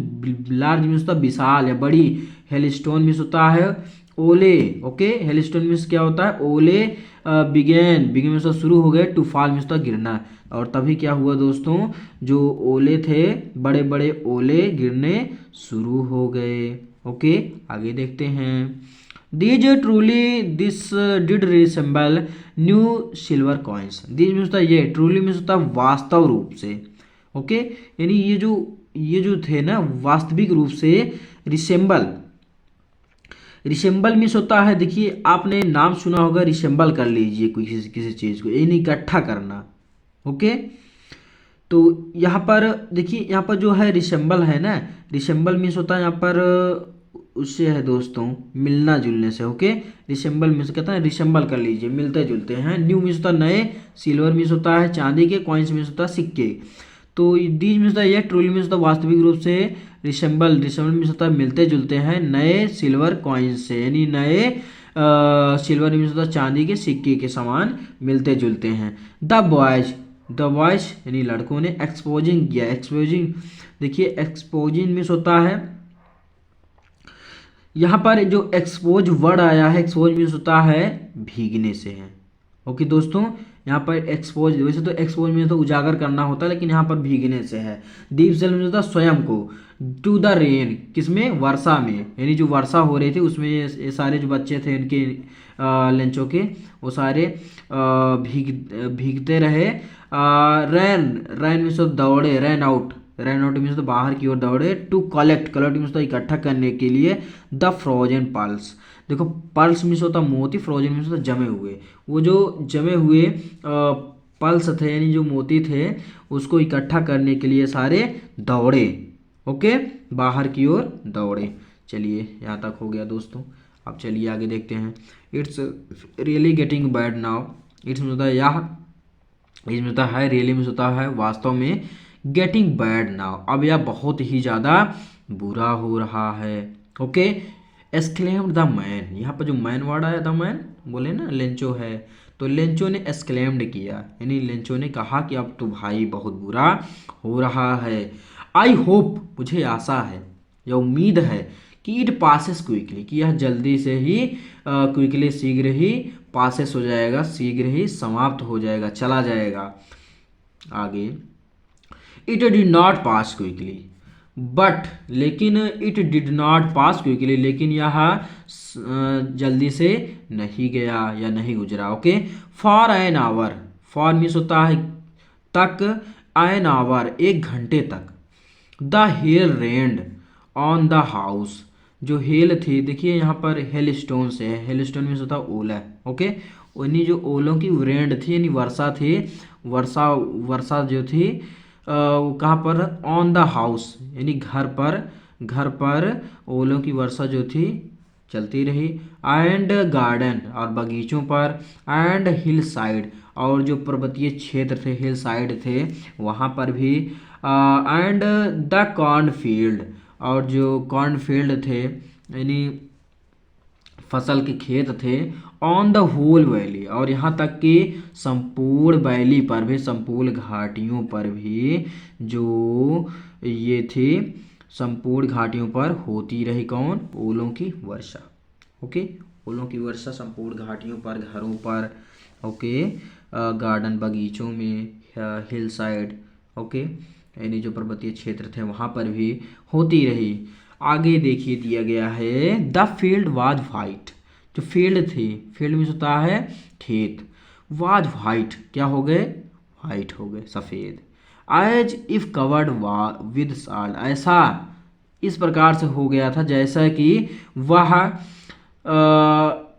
लार्ज मीन्स होता है विशाल या बड़ी, हेलस्टोन मीन्स होता है ओले। ओके, हेलस्टोन मीन्स क्या होता है, ओले, बिगेन, बिगेन मीन्स शुरू हो गए, टू फॉल मीन्स होता है गिरना, और तभी क्या हुआ दोस्तों, जो ओले थे, बड़े बड़े ओले गिरने शुरू हो गए। ओके, आगे देखते हैं। These truly this did resemble new silver coins. These means होता है ये, ट्रूली मीन्स होता है वास्तव रूप से। ओके, यानी ये जो थे ना वास्तविक रूप से, रिसेंबल, रिसेंबल मीन्स होता है, देखिए आपने नाम सुना होगा, रिसेंबल कर लीजिए कोई किसी चीज़ को, यानी इकट्ठा करना। ओके, तो यहाँ पर देखिए, यहाँ पर जो है रिसेम्बल है ना, रिसेम्बल मीन्स होता है यहाँ पर उससे है दोस्तों मिलना जुलने से। ओके, रिसेम्बल मीन्स कहता है रिसेम्बल कर लीजिए, मिलते जुलते हैं। न्यू मीन्स होता है नए, सिल्वर मीन्स होता है चांदी के, कॉइन्स मीन्स होता है सिक्के। तो दीज मीन्स होता है यह, ट्रूली मीन्स होता है वास्तविक रूप से, रिसेम्बल मीन्स होता है मिलते जुलते हैं नए सिल्वर कॉइन्स से, यानी नए सिल्वर मीन्स होता है चांदी के सिक्के के समान मिलते जुलते हैं। द बॉयज यानी लड़कों ने एक्सपोजिंग किया, एक्सपोजिंग देखिए एक्सपोजिंग मीन्स होता है, यहाँ पर जो एक्सपोज वर्ड आया है, एक्सपोज मीन्स होता है भीगने से है। ओके दोस्तों, यहाँ पर एक्सपोज, वैसे तो एक्सपोज मीन्स तो उजागर करना होता है, लेकिन यहाँ पर भीगने से है। डीप सेल्फ मीन्स होता है स्वयं को। टू द रेन किसमें, वर्षा में, यानी जो वर्षा हो रही थी उसमें ये सारे जो बच्चे थे इनके लंचों के, वो सारे भीगते रहे। रैन मीन्स दौड़े, रैन आउट मीन्स तो बाहर की ओर दौड़े। टू कलेक्ट मीन्स तो इकट्ठा करने के लिए। द फ्रोजन पल्स, देखो पल्स मीन्स होता मोती, फ्रोजन मीन्स होता जमे हुए। वो जो जमे हुए पल्स थे यानी जो मोती थे, उसको इकट्ठा करने के लिए सारे दौड़े। ओके, बाहर की ओर दौड़े। चलिए यहाँ तक हो गया दोस्तों, अब चलिए आगे देखते हैं। It's really getting bad now, it's होता है यह, इसमें होता है रियली में होता है वास्तव में, गेटिंग बैड नाउ अब यह बहुत ही ज़्यादा बुरा हो रहा है। ओके, एस्क्लेम्ड द मैन, यहाँ पर जो मैन वर्ड आया, द मैन बोले ना लेंचो है, तो लेंचो ने एस्क्लेम्ड किया, यानी लेंचो ने कहा कि अब तो भाई बहुत बुरा हो रहा है। आई होप, मुझे आशा है या उम्मीद है कि इट पासेस क्विकली, कि यह जल्दी से ही क्विकली शीघ्र ही पासेस हो जाएगा, शीघ्र ही समाप्त हो जाएगा, चला जाएगा। आगे, it did not pass quickly but, लेकिन it did not pass quickly, लेकिन यह जल्दी से नहीं गया या नहीं गुजरा। Okay, for an hour, for means होता है तक, एन आवर एक घंटे तक। The hail rained on the house, जो हेल थी, देखिए यहाँ पर हेल स्टोन से है, हेल स्टोन मीन्स होता है ओला। ओके, उन्हीं जो ओलों की रेंड थी यानी वर्षा थी, वर्षा जो थी कहाँ पर, ऑन द हाउस यानी घर पर ओलों की वर्षा जो थी चलती रही। एंड गार्डन और बगीचों पर, एंड हिल साइड और जो पर्वतीय क्षेत्र थे, हिल साइड थे वहाँ पर भी। एंड द कॉर्नफील्ड, और जो कॉर्नफील्ड थे यानी फसल के खेत थे। ऑन द होल वैली, और यहाँ तक कि संपूर्ण वैली पर भी, संपूर्ण घाटियों पर भी जो ये थी, संपूर्ण घाटियों पर होती रही कौन, ओलों की वर्षा। ओके, ओलों की वर्षा संपूर्ण घाटियों पर, घरों पर, ओके, गार्डन बगीचों में, हिल साइड, ओके, यानी जो पर्वतीय क्षेत्र थे वहाँ पर भी होती रही। आगे देखिए दिया गया है, द फील्ड वाज वाइट, जो फील्ड थी, फील्ड में होता है खेत, वाज वाइट क्या हो गए, वाइट हो गए, सफ़ेद। As if covered with salt, ऐसा इस प्रकार से हो गया था जैसा कि वह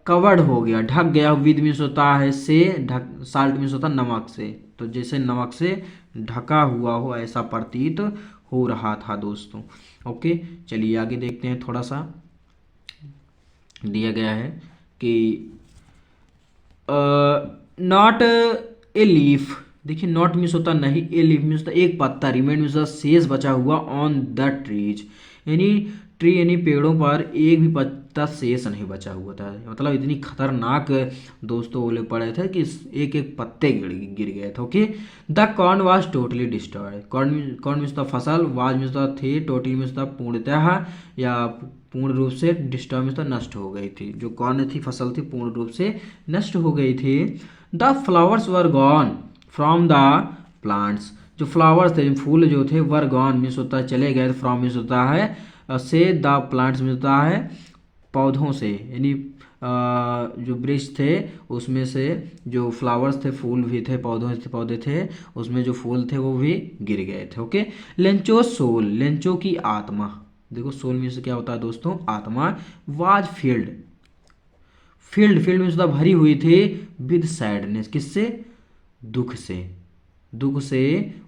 कवर्ड हो गया, ढक गया। विद मीन्स होता है से, ढक, साल्ट मीन्स होता है नमक से, तो जैसे नमक से ढका हुआ हो ऐसा प्रतीत हो रहा था दोस्तों। ओके, चलिए आगे देखते हैं। थोड़ा सा दिया गया है कि नॉट ए लीफ, देखिए नॉट मीन्स होता नहीं, ए लीफ मीन्स होता एक पत्ता, रिमेन मीन्स होता शेष बचा हुआ, ऑन द ट्रीज यानी ट्री यानी पेड़ों पर एक भी पत्ता शेष नहीं बचा हुआ था। मतलब इतनी खतरनाक दोस्तों ओले पड़े थे कि एक एक पत्ते गिर गए थे। Okay, the corn was totally destroyed, corn means फसल, वाज मीन्स थे, टोटली मीन्स पूर्णतः या पूर्ण रूप से, डिस्ट्रॉय मीन्स नष्ट हो गई थी, जो कॉर्न थी फसल थी पूर्ण रूप से नष्ट हो गई थी। The flowers were gone from the plants, जो फ्लावर्स थे, फूल जो थे, वर गॉन मीन्स होता है चले गए, फ्रॉम मीन्स होता है से, द प्लांट्स मीन्स होता है पौधों से, यानी जो वृक्ष थे उसमें से जो फ्लावर्स थे, फूल भी थे, पौधे थे, उसमें जो फूल थे वो भी गिर गए थे। ओके, लेंचो सोल, लेंचो की आत्मा, देखो सोल मीन्स क्या होता है दोस्तों, आत्मा। वाज फील्ड, फील्ड मीन्स भरी हुई थी, विद सैडनेस, किससे, दुख से, दुख से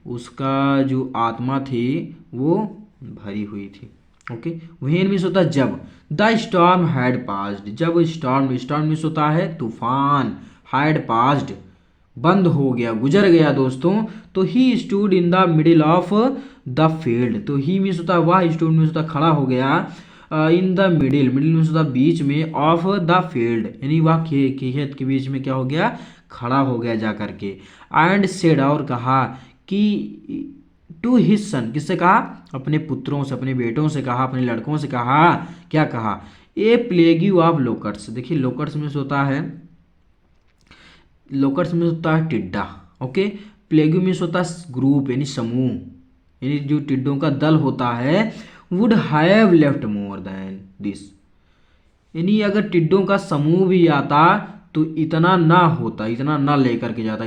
उसका जो आत्मा थी वो भरी हुई थी। ओके, व्हेन मीन्स होता है जब, द स्टॉर्म हैड पास्ड, जब स्टॉर्म मीन्स होता है तूफान, हैड पास्ड बंद हो गया, गुजर गया दोस्तों, तो he stood in the middle of the field, तो ही मीन्स होता है वह, स्टूड मीन्स होता खड़ा हो गया, इन द मिडिल मीन्स होता बीच में, ऑफ द फील्ड यानी वह खेत के बीच में क्या हो गया, खड़ा हो गया जा करके, एंड सेड और कहा कि टू हिज सन, किससे कहा, अपने पुत्रों से, अपने बेटों से कहा, अपने लड़कों से कहा, क्या कहा, ए प्लेग्यू ऑफ लोकट्स, देखिए लोकट्स में होता है, लोकट्स में होता है टिड्डा। ओके, प्लेग्यू में होता है ग्रुप यानी समूह, यानी जो टिड्डों का दल होता है, would have left more than this, यानी अगर टिड्डों का समूह भी आता तो इतना ना होता, इतना ना लेकर के जाता,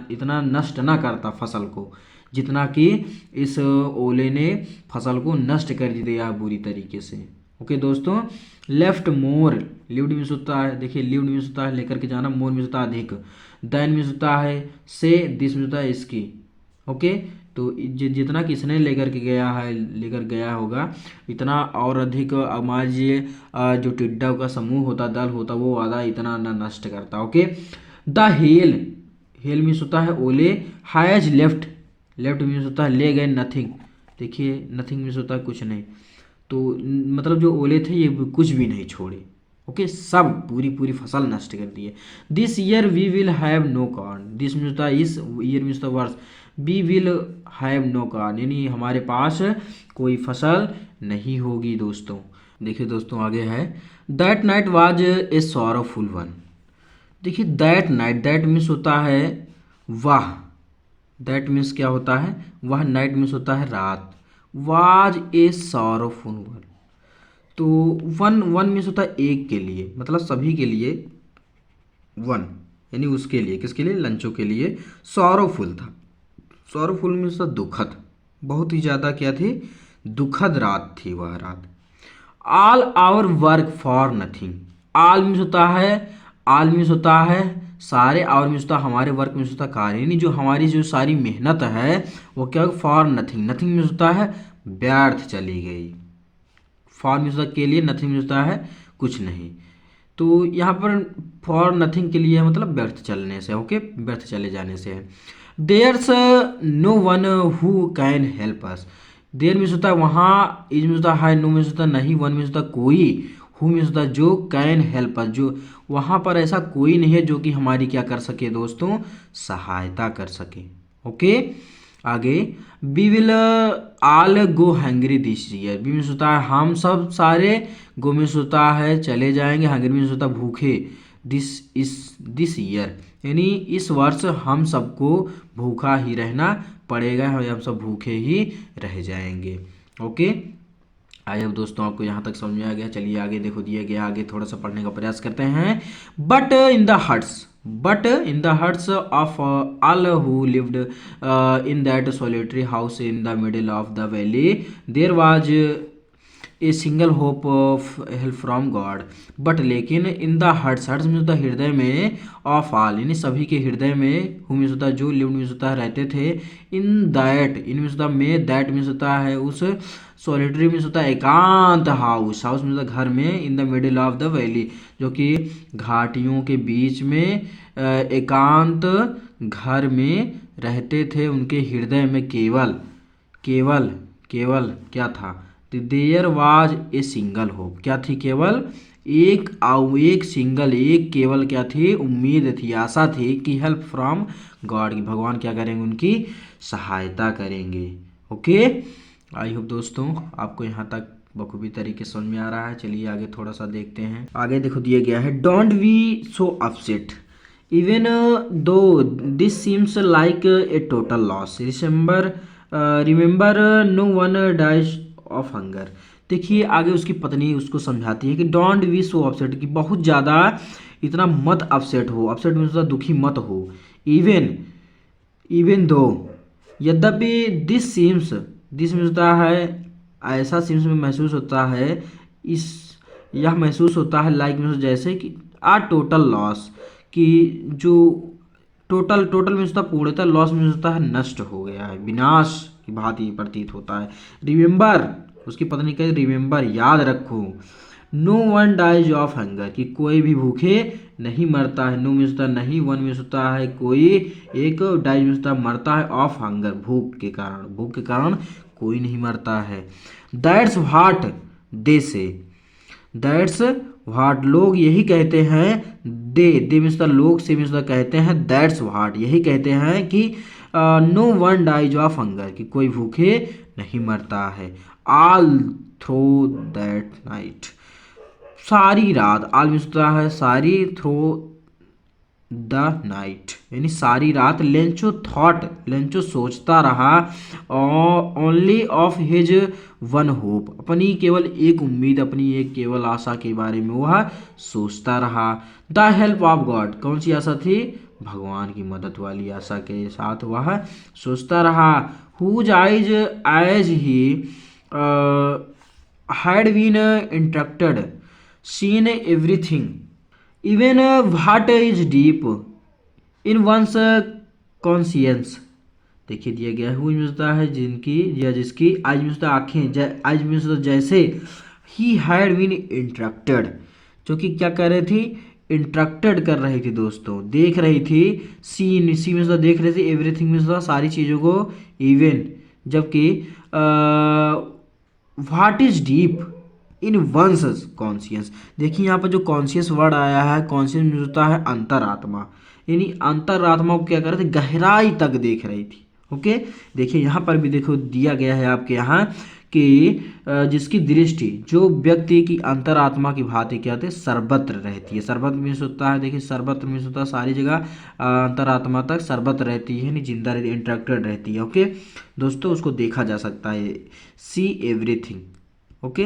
इतना नष्ट ना करता फसल को, जितना कि इस ओले ने फसल को नष्ट कर दिया बुरी तरीके से। ओके दोस्तों, लेफ्ट मोर, लिव्ड मीन्स होता है, देखिए लिव्ड मीन्स होता है लेकर के जाना, मोर मीन्स होता है अधिक, देन मीन्स होता है से, दिस मीन्स होता है इसकी। ओके, तो जितना कि इसने लेकर के गया है, लेकर गया होगा, इतना और अधिक मान लीजिए जो टिड्डा का समूह होता, दल होता, वो आधा इतना ना नष्ट करता। Okay, the hell, hello means होता है ओले, हैज लेफ्ट, लेफ्ट मीन्स होता है ले गए, नथिंग, देखिए नथिंग मीन्स होता है कुछ नहीं, तो मतलब जो ओले थे ये कुछ भी नहीं छोड़े। ओके, सब पूरी फसल नष्ट कर दी है। This year we will have no corn, this means होता है इस, ईयर मीन्स होता है वर्ष, we will have no corn यानी हमारे पास कोई फसल नहीं होगी दोस्तों। देखिए दोस्तों आगे है, that night was a sorrowful one, देखिए दैट नाइट, दैट मीन्स होता है वाह, दैट मीन्स क्या होता है वह, नाइट मीन्स होता है रात, वाज ए सॉरोफुल वन, तो वन मीन्स होता है एक के लिए, मतलब सभी के लिए, वन यानी उसके लिए, किसके लिए, लंचों के लिए, सॉरोफुल था, सॉरोफुल मीन्स होता दुखद, बहुत ही ज़्यादा क्या थी, दुखद रात थी वह रात। All our work for nothing, all means होता है, ऑल मीन्स होता है सारे, और मीन्स होता है हमारे, वर्क मीन्स होता है कार्य, यानी जो हमारी जो सारी मेहनत है वो क्या, फॉर नथिंग, नथिंग मीन्स होता है व्यर्थ चली गई, फॉर मीन्स होता है के लिए, नथिंग मीन्स होता है कुछ नहीं, तो यहाँ पर फॉर नथिंग के लिए मतलब व्यर्थ चलने से। ओके, व्यर्थ चले जाने से है। There's no one who can help us, there means होता है वहाँ, इज मीन्स होता है नो मीन्स होता है नहीं, वन मीन्स होता है कोई, हु मीन्स होता है जो, कैन हेल्प अस जो, वहाँ पर ऐसा कोई नहीं है जो कि हमारी क्या कर सके दोस्तों, सहायता कर सके। ओके, आगे, we will all go hungry this year, we means होता है हम सब सारे, गो मीन्स होता है चले जाएंगे, हैंग्री मीन्स होता है भूखे, दिस ईयर यानी इस वर्ष हम सबको भूखा ही रहना पड़ेगा, हम सब भूखे ही रह जाएंगे। ओके, आई होप दोस्तों आपको यहाँ तक समझ में आ गया। चलिए आगे देखो दिया गया, आगे थोड़ा सा पढ़ने का प्रयास करते हैं। But in the huts of all who lived in that solitary house in the middle of the valley there was a single hope of help from God, but लेकिन in the hearts, hearts means होता है हृदय में, of all यानी सभी के हृदय में, हु मीन्स होता है जो, लिव्ड मीन्स होता है रहते थे, इन दैट, इन मीन्स होता है में, दैट मीन्स होता है उस, सॉलिटरी मीन्स होता है एकांत, हाउस, हाउस मीन्स होता है घर में, इन the middle of the valley जो कि घाटियों के बीच में एकांत घर में रहते थे, उनके हृदय में केवल केवल केवल क्या था, there was a single hope, क्या थी, केवल एक सिंगल, एक केवल क्या थी, उम्मीद थी, आशा थी कि हेल्प फ्रॉम गॉड, की भगवान क्या करेंगे, उनकी सहायता करेंगे। ओके, आई होप दोस्तों आपको यहाँ तक बखूबी तरीके समझ में आ रहा है। चलिए आगे थोड़ा सा देखते हैं। आगे देखो दिया गया है, don't be so upset even though this seems like a total loss, remember no one dies of hunger. देखिए आगे उसकी पत्नी उसको समझाती है कि डोंट बी सो अपसेट, कि बहुत ज़्यादा इतना मत अपसेट हो, अपसेट मीन्स दुखी मत हो, इवन दो, यद्यपि दिस मीन्स होता है ऐसा, सीम्स में महसूस होता है, इस यह महसूस होता है, लाइक मीन्स जैसे कि आ टोटल लॉस, कि जो टोटल टोटल मीन्स होता है पूर्णतः, लॉस मीन्स होता है नष्ट हो गया है, विनाश की भांति प्रतीत होता है। रिमेंबर, उसकी पत्नी कहती रिमेंबर, याद रखो। No one dies of hunger, कि कोई भी भूखे नहीं मरता है। नो मीन्स होता है नहीं, वन मीन्स होता है कोई, एक, डाइज मीन्स होता है मरता है, ऑफ हंगर भूख के कारण, भूख के कारण कोई नहीं मरता है। दैट्स व्हाट दे से, दैट्स व्हाट, लोग यही कहते हैं। दे मीन्स द लोग, से मीन्स द कहते हैं, दैट्स व्हाट यही कहते हैं कि no one dies of hunger, कि कोई भूखे नहीं मरता है। ऑल थ्रो दैट नाइट, सारी रात, ऑल मीन्स होता है सारी, थ्रो द नाइट यानी सारी रात। लेंचो थॉट, लेंचो सोचता रहा, only of his one hope, अपनी केवल एक उम्मीद, अपनी एक केवल आशा के बारे में वह सोचता रहा। द हेल्प ऑफ गॉड, कौन सी आशा थी? भगवान की मदद वाली आशा के साथ वह सोचता रहा। Whose eyes as he had been instructed, seen everything, even what is deep in one's conscience. देखिए दिया गया है, मिलता है जिनकी या जिसकी आज मिलता आंखें, आज मिलता जैसे, ही हैड बीन इंस्ट्रक्टेड, जो कि क्या कर रही थी? इंस्ट्रक्टेड कर रही थी दोस्तों, देख रही थी। सी मिलता देख रही थी, एवरीथिंग मिलता सारी चीज़ों को, इवन, जबकि what is deep in one's conscious. देखिए यहाँ पर जो कॉन्शियस वर्ड आया है, कॉन्शियस मिलता है अंतरात्मा, यानी अंतरात्मा को क्या कर रहे थे? गहराई तक देख रही थी। ओके, देखिए यहाँ पर भी देखो दिया गया है आपके यहाँ कि जिसकी दृष्टि, जो व्यक्ति की अंतरात्मा की भांति क्या होती है? सर्वत्र रहती है। सर्वत्र मीन्स होता है, देखिए सर्वत्र मीन्स होता है सारी जगह, अंतरात्मा तक सर्वत्र रहती है, यानी जिंदा रहती है, इंटरेक्टेड रहती है। ओके दोस्तों, उसको देखा जा सकता है, सी एवरीथिंग, ओके,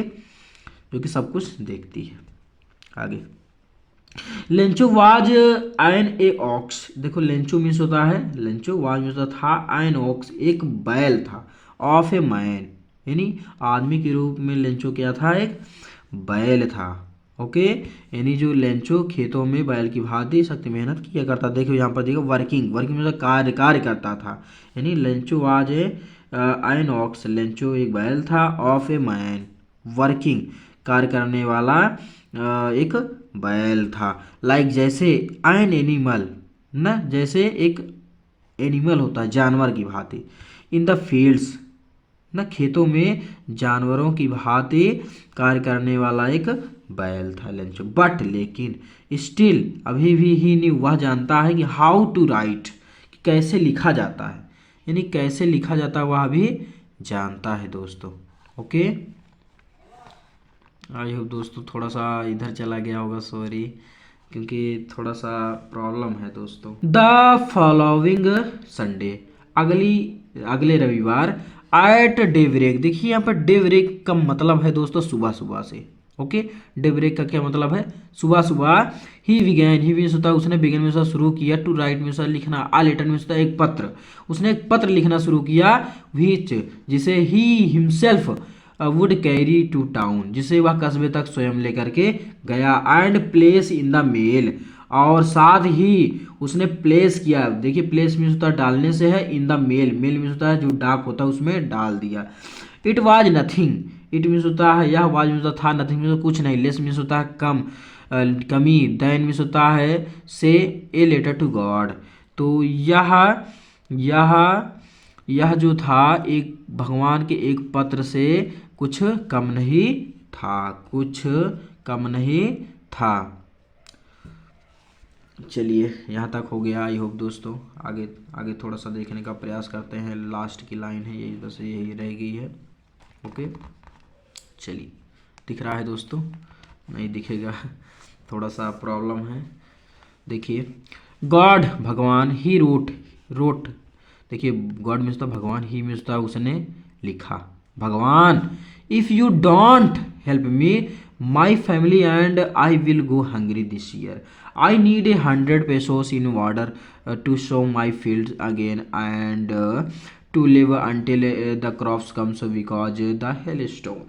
जो कि सब कुछ देखती है। आगे, Lencho was an a ox, देखो लेंचो मीन्स होता है, लेंचो वाज मीन्स होता था, एन ऑक्स एक बैल था, ऑफ ए मैन यानी आदमी के रूप में लेंचो क्या था? एक बैल था। ओके, यानी जो लेंचो खेतों में बैल की भांति सख्त मेहनत किया करता। देखो यहाँ पर देखो वर्किंग, वर्किंग मतलब कार्य करता था, यानी Lencho was A an ox, Lencho एक बैल था, ऑफ ए मैन वर्किंग कार्य करने वाला एक बैल था। लाइक जैसे, एन एनिमल न, जैसे एक एनिमल होता है जानवर की भांति, इन द फील्ड्स न, खेतों में जानवरों की भांति कार्य करने वाला एक बैल था लेंचो। बट लेकिन, स्टिल अभी भी ही नहीं, वह जानता है कि हाउ टू राइट, कि कैसे लिखा जाता है, यानी कैसे लिखा जाता है वह भी जानता है दोस्तों। ओके, आई होप दोस्तों थोड़ा सा इधर चला गया होगा, सॉरी, क्योंकि थोड़ा सा प्रॉब्लम है दोस्तों। द फॉलोइंग संडे, अगले रविवार, एट डेब्रेक, देखिए यहाँ पर डेब्रेक का मतलब है दोस्तों सुबह सुबह से। ओके, डेब्रेक का क्या मतलब है? सुबह सुबह। ही बिगैन, ही मीन्स होता है उसने, बिगैन मीन्स शुरू किया, टू राइट मीन्स लिखना, आ लेटर मीन्स होता है एक पत्र, उसने एक पत्र लिखना शुरू किया, विच जिसे he himself would carry to town, जिसे वह कस्बे तक स्वयं लेकर के गया, and place in the mail, और साथ ही उसने प्लेस किया। देखिए प्लेस मीन्स होता है डालने से है, in the mail, mail means होता है जो डाक होता है उसमें डाल दिया। It was nothing, it means होता है यह, वाज मीन्स होता था, नथिंग मीन्स कुछ नहीं, लेस मीन्स होता है कम, कमी, देन मीन्स होता है से ए लेटर टू गॉड। तो यह जो था एक भगवान के एक पत्र से कुछ कम नहीं था, कुछ कम नहीं था। चलिए यहाँ तक हो गया, आई होप दोस्तों। आगे थोड़ा सा देखने का प्रयास करते हैं, लास्ट की लाइन है यही, बस यही रह गई है। ओके, चलिए, दिख रहा है दोस्तों? नहीं दिखेगा, थोड़ा सा प्रॉब्लम है। देखिए, गॉड भगवान, ही रोट, देखिए गॉड मीन्स तो भगवान, ही मीन्स तो उसने लिखा, भगवान, if you don't help me my family and I will go hungry this year, I need 100 pesos in water to sow my fields again and to live until the crops comes because the hailstone.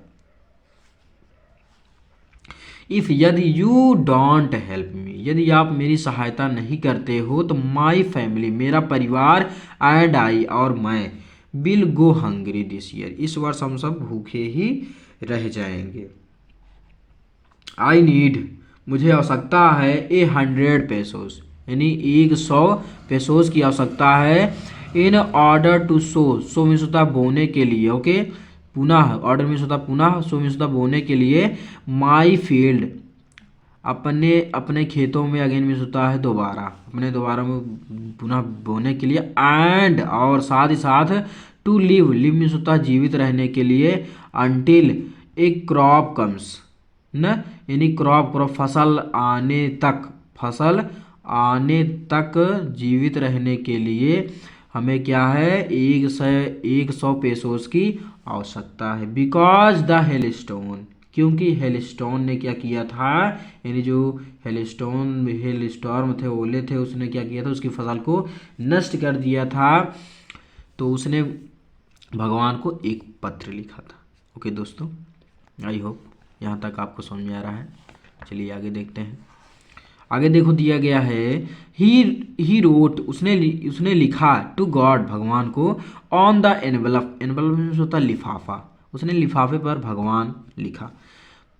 If यदि you don't help me, यदि आप मेरी सहायता नहीं करते हो तो my family, मेरा परिवार, एंड आई, और मैं, will go hungry this year, इस वर्ष हम सब भूखे ही रह जाएंगे। आई नीड, मुझे आवश्यकता है, 100 पेसोस, यानी 100 पेसोस की आवश्यकता है। In order to sow means होता है बोने के लिए, ओके, पुनः, ऑर्डर मीन्स होता है पुनः, सो मीन्स होता है बोने के लिए, माई फील्ड, अपने अपने खेतों में, अगेन मीन्स होता है दोबारा, अपने दोबारा में पुनः बोने के लिए, एंड, और साथ ही साथ, टू लिव, लिव मीन्स होता है जीवित रहने के लिए, अनटिल ए क्रॉप कम्स, न, यानी क्रॉप फसल आने तक, फसल आने तक जीवित रहने के लिए हमें क्या है, 100 पेसोस की आवश्यकता है। बिकॉज द हेलस्टोन, क्योंकि हेलस्टोन ने क्या किया था, यानी जो हेल स्टॉर्म थे, ओले थे, उसने क्या किया था, उसकी फसल को नष्ट कर दिया था। तो उसने भगवान को एक पत्र लिखा था। ओके दोस्तों, आई होप यहाँ तक आपको समझ में आ रहा है। चलिए आगे देखते हैं। आगे देखो दिया गया है, ही रोट, उसने लिखा, टू गॉड, भगवान को, on the envelope, envelope means होता है लिफाफा, उसने लिफाफे पर भगवान लिखा।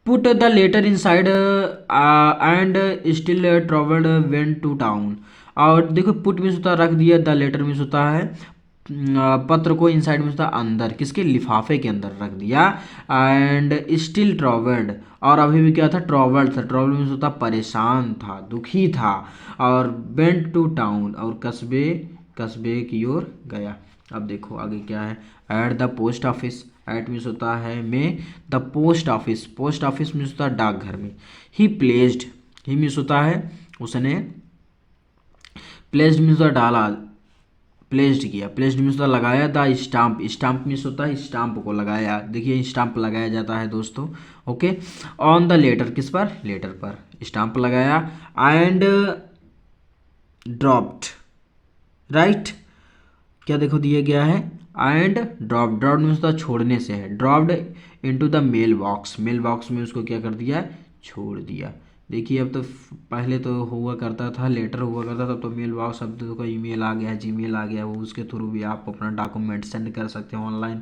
Put the letter inside and still travelled went to town, और देखो पुट मीन्स होता है रख दिया, द लेटर मीन्स होता है पत्र को, इनसाइड मीन्स होता है अंदर, किसके, लिफाफे के अंदर रख दिया, एंड स्टिल ट्रेवल्ड, और अभी भी क्या था, ट्रेवल्ड था, ट्रेवल मीन्स होता परेशान था, दुखी था, और वेंट टू टाउन, और कस्बे की ओर गया। अब देखो आगे क्या है, at the post office, at means होता है में, the post office, post office means होता है डाकघर में, ही प्लेस्ड, ही मीन्स होता है उसने, प्लेस्ड मीन्स होता है डाला, प्लेस्ड किया, प्लेस्ड मीन्स होता है लगाया, द स्टाम्प, स्टाम्प मीन्स होता है स्टाम्प को लगाया, देखिए स्टाम्प लगाया जाता है दोस्तों, ओके, ऑन द लेटर, किस पर, लेटर पर स्टाम्प लगाया, एंड ड्रॉप्ड, राइट, क्या देखो दिया गया है, एंड ड्रॉप्ड मीन्स होता है छोड़ने से है, dropped into the mail box, mail box में उसको क्या कर दिया, छोड़ दिया। देखिए अब तो पहले तो हुआ करता था, लेटर हुआ करता था, तो मेल बॉक्स, अब तो ईमेल आ गया, जीमेल आ गया, वो उसके थ्रू भी आप अपना डॉक्यूमेंट सेंड कर सकते हैं ऑनलाइन।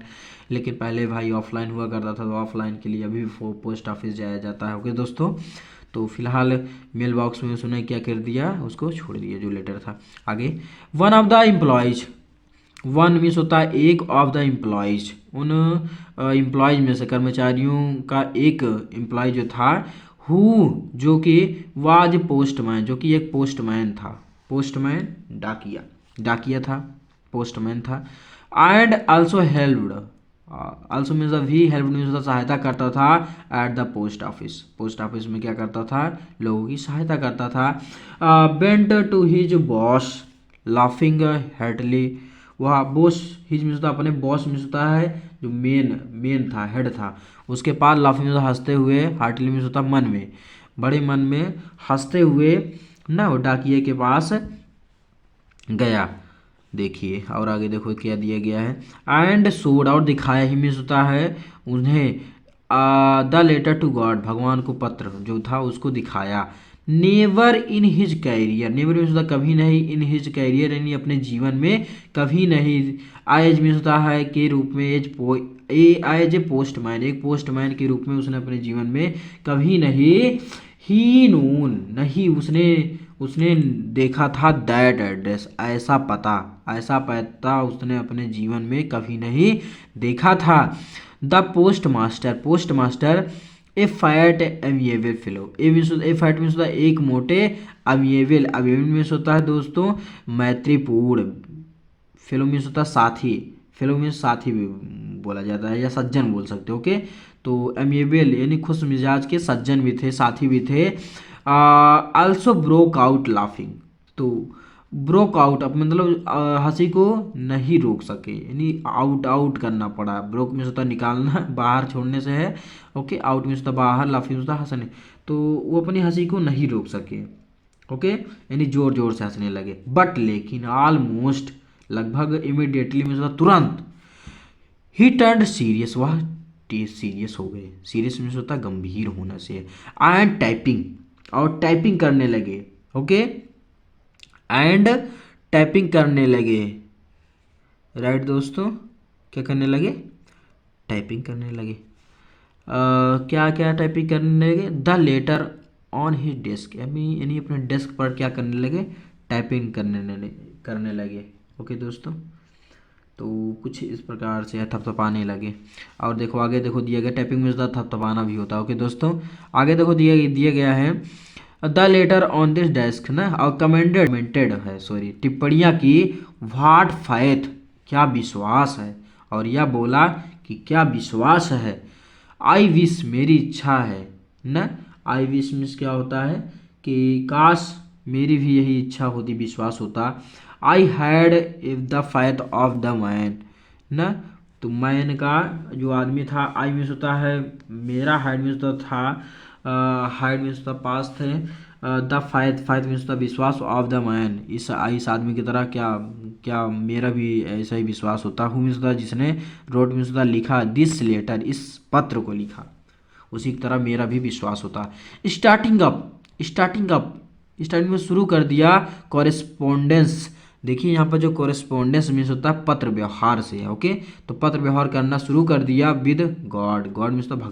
लेकिन पहले भाई ऑफलाइन हुआ करता था, तो ऑफलाइन के लिए अभी भी पोस्ट ऑफिस जाया जाता है। ओके दोस्तों, तो फिलहाल मेल बॉक्स में उसने क्या कर दिया, उसको छोड़ दिया जो लेटर था। आगे, one of the employees, one means होता है एक, ऑफ द एम्प्लॉयज, उन एम्प्लॉयज में से, कर्मचारियों का एक एम्प्लॉय जो था, हु, जो कि, वाज पोस्टमैन, जो कि एक पोस्टमैन था, पोस्टमैन डाकिया, डाकिया था, पोस्टमैन था, and also helped, also means भी, हेल्प मीन्स होता सहायता करता था, at the post office, post office में क्या करता था, लोगों की सहायता करता था, went to his boss, laughing heartily, वह बॉस, हिज मीन्स होता अपने, बॉस मीन्स होता है जो मेन था, हेड था, उसके पास, लाफिंग हंसते हुए, हार्टली मीन्स होता मन में, बड़े मन में हंसते हुए ना, वो डाकिए के पास गया। देखिए और आगे देखो क्या दिया गया है, एंड शोड, और दिखाया, ही मीन्स होता है उन्हें, द लेटर टू गॉड, भगवान को पत्र जो था उसको दिखाया, never in his career, never means होता कभी नहीं, इन हिज कैरियर यानी अपने जीवन में कभी नहीं, एज मीन्स होता है के रूप में, एज ए पोस्टमैन, एक पोस्टमैन के रूप में उसने अपने जीवन में कभी नहीं, ही नोन, नहीं उसने उसने देखा था, दैट एड्रेस, ऐसा पता उसने अपने जीवन में कभी नहीं देखा था। The post master A fat amiable fellow, A fat means होता है एक मोटे, अमिएबल मीन्स होता है दोस्तों मैत्रीपूर्ण, फेलो मीन्स होता है साथी, फेलो मीन्स साथी भी बोला जाता है या सज्जन बोल सकते हो। ओके, तो एमिएबल यानी खुश मिजाज के सज्जन भी थे, साथी भी थे। आल्सो ब्रोक आउट लाफिंग, तो ब्रोक आउट अब मतलब हंसी को नहीं रोक सके, यानी आउट करना पड़ा, ब्रोक में होता निकालना, बाहर छोड़ने से है। ओके, आउट में होता बाहर, लाफिंग होता हंसने, तो वो अपनी हंसी को नहीं रोक सके। ओके, यानी जोर जोर से हंसने लगे, बट लेकिन, ऑलमोस्ट लगभग, इमीडिएटली में होता तुरंत, ही टर्न सीरियस, वह सीरियस हो गए, सीरियस में होता गंभीर होना से, एंड टाइपिंग, और टाइपिंग करने लगे। ओके, एंड टाइपिंग करने लगे। राइट दोस्तों, क्या करने लगे? टाइपिंग करने लगे। क्या क्या टाइपिंग करने लगे? The later on his desk, यानी अपने डेस्क पर क्या करने लगे? टाइपिंग करने लगे। ओके दोस्तों, तो कुछ इस प्रकार से थपथपाने लगे। और देखो आगे देखो दिया गया, टाइपिंग में थपथपाना भी होता है। ओके दोस्तों, आगे देखो दिया गया है the later on this desk ना, और कमेंटेड है, सॉरी, टिप्पणियाँ की, व्हाट फाइथ, क्या विश्वास है, और यह बोला कि क्या विश्वास है, आई विश, मेरी इच्छा है ना। आई विश मीन्स क्या होता है कि काश मेरी भी यही इच्छा होती, विश्वास होता। I had if the fifth of the man ना, तो मैन का जो आदमी था, आई मीन्स होता है मेरा, हाइड मीन्स होता था, हाइड मीन्स होता पास थे, द फाइथ मीन्स होता विश्वास, ऑफ द मैन, इस आदमी की तरह क्या क्या मेरा भी ऐसा ही विश्वास होता। हु मीन्स होता जिसने, रोट मीन्स होता लिखा, दिस लेटर, इस पत्र को लिखा, उसी की तरह मेरा भी विश्वास होता। स्टार्टिंग में शुरू कर दिया कॉरेस्पोंडेंस। देखिए यहाँ पर जो कॉरेस्पोंडेंस मीन्स होता है पत्र व्यवहार से। ओके, तो पत्र व्यवहार करना शुरू कर दिया विद गॉड, गॉड मीन्स होता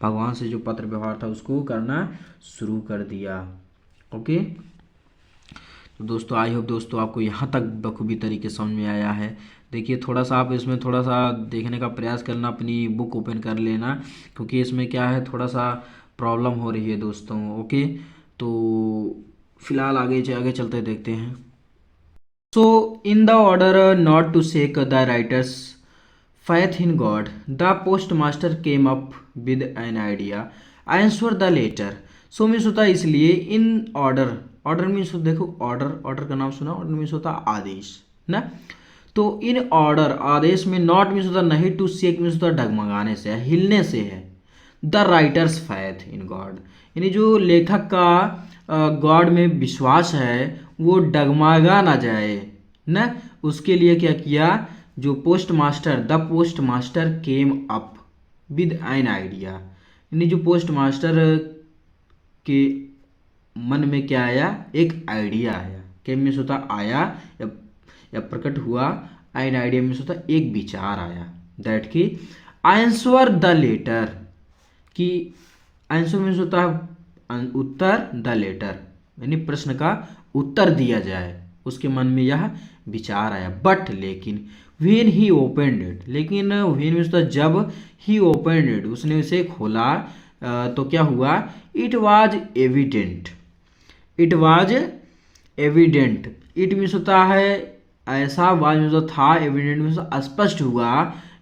भगवान से जो पत्र व्यवहार था उसको करना शुरू कर दिया। ओके, तो दोस्तों आई होप दोस्तों आपको यहाँ तक बखूबी तरीके समझ में आया है। देखिए थोड़ा सा आप इसमें थोड़ा सा देखने का प्रयास करना, अपनी बुक ओपन कर लेना, क्योंकि इसमें क्या है थोड़ा सा प्रॉब्लम हो रही है दोस्तों। ओके, तो फिलहाल आगे चलते देखते हैं। So in the order not to shake the writer's faith in God, the postmaster came up with an idea. Answer the letter. So means होता है इसलिए, इन ऑर्डर, ऑर्डर मीन्स देखो, ऑर्डर का नाम सुना, ऑर्डर मीन्स होता है आदेश ना। तो इन ऑर्डर, आदेश में, नॉट मीन्स होता नहीं, टू शेक मीन्स होता डगमगाने से, हिलने से है। The writers faith in God, यानी जो लेखक का गॉड में विश्वास है वो डगमगा ना जाए ना, उसके लिए क्या किया, जो the post master came up with an idea, यानी जो पोस्ट मास्टर के मन में क्या आया, एक आइडिया आया। केम मीन्स होता आया या प्रकट हुआ, एन आइडिया मीन्स होता एक विचार आया, दैट की आंसर द लेटर, कि आंसर मीन्स होता उत्तर, द लेटर यानी प्रश्न का उत्तर दिया जाए, उसके मन में यह विचार आया। बट लेकिन, व्हेन ही ओपनड इट, लेकिन व्हेन मीन्स होता जब, ही ओपनड इट उसने उसे खोला, तो क्या हुआ, it was evident, it means होता है ऐसा, वाज मीन्स होता था, एविडेंट मीन्स स्पष्ट हुआ,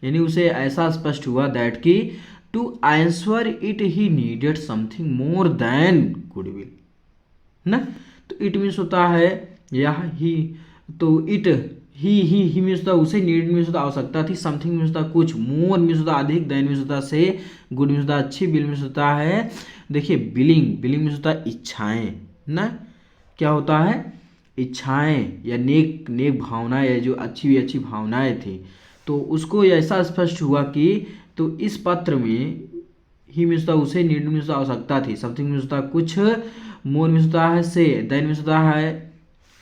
यानी उसे ऐसा स्पष्ट हुआ, दैट की to answer it he needed something more than goodwill ना। तो इट मीन्स होता है यह ही, तो इट ही मीन्स होता उसे, नीड मीन्स होता आवश्यकता थी, समथिंग मीन्स होता कुछ, मोर मीन्स होता अधिक, देन मीन्स होता से, गुड मीन्स होता अच्छी, बिल मीन्स होता है, देखिए बिलिंग मीन्स होता इच्छाएं ना, क्या होता है, इच्छाएं या नेक भावनाएं, या जो अच्छी भावनाएं थी, तो उसको ऐसा स्पष्ट हुआ कि, तो इस पत्र में ही मीन्स होता उसे, नीड मीन्स होता आवश्यकता थी, समथिंग मीन्स होता कुछ, मोर मीन्स होता है से, देन मीन्स होता है,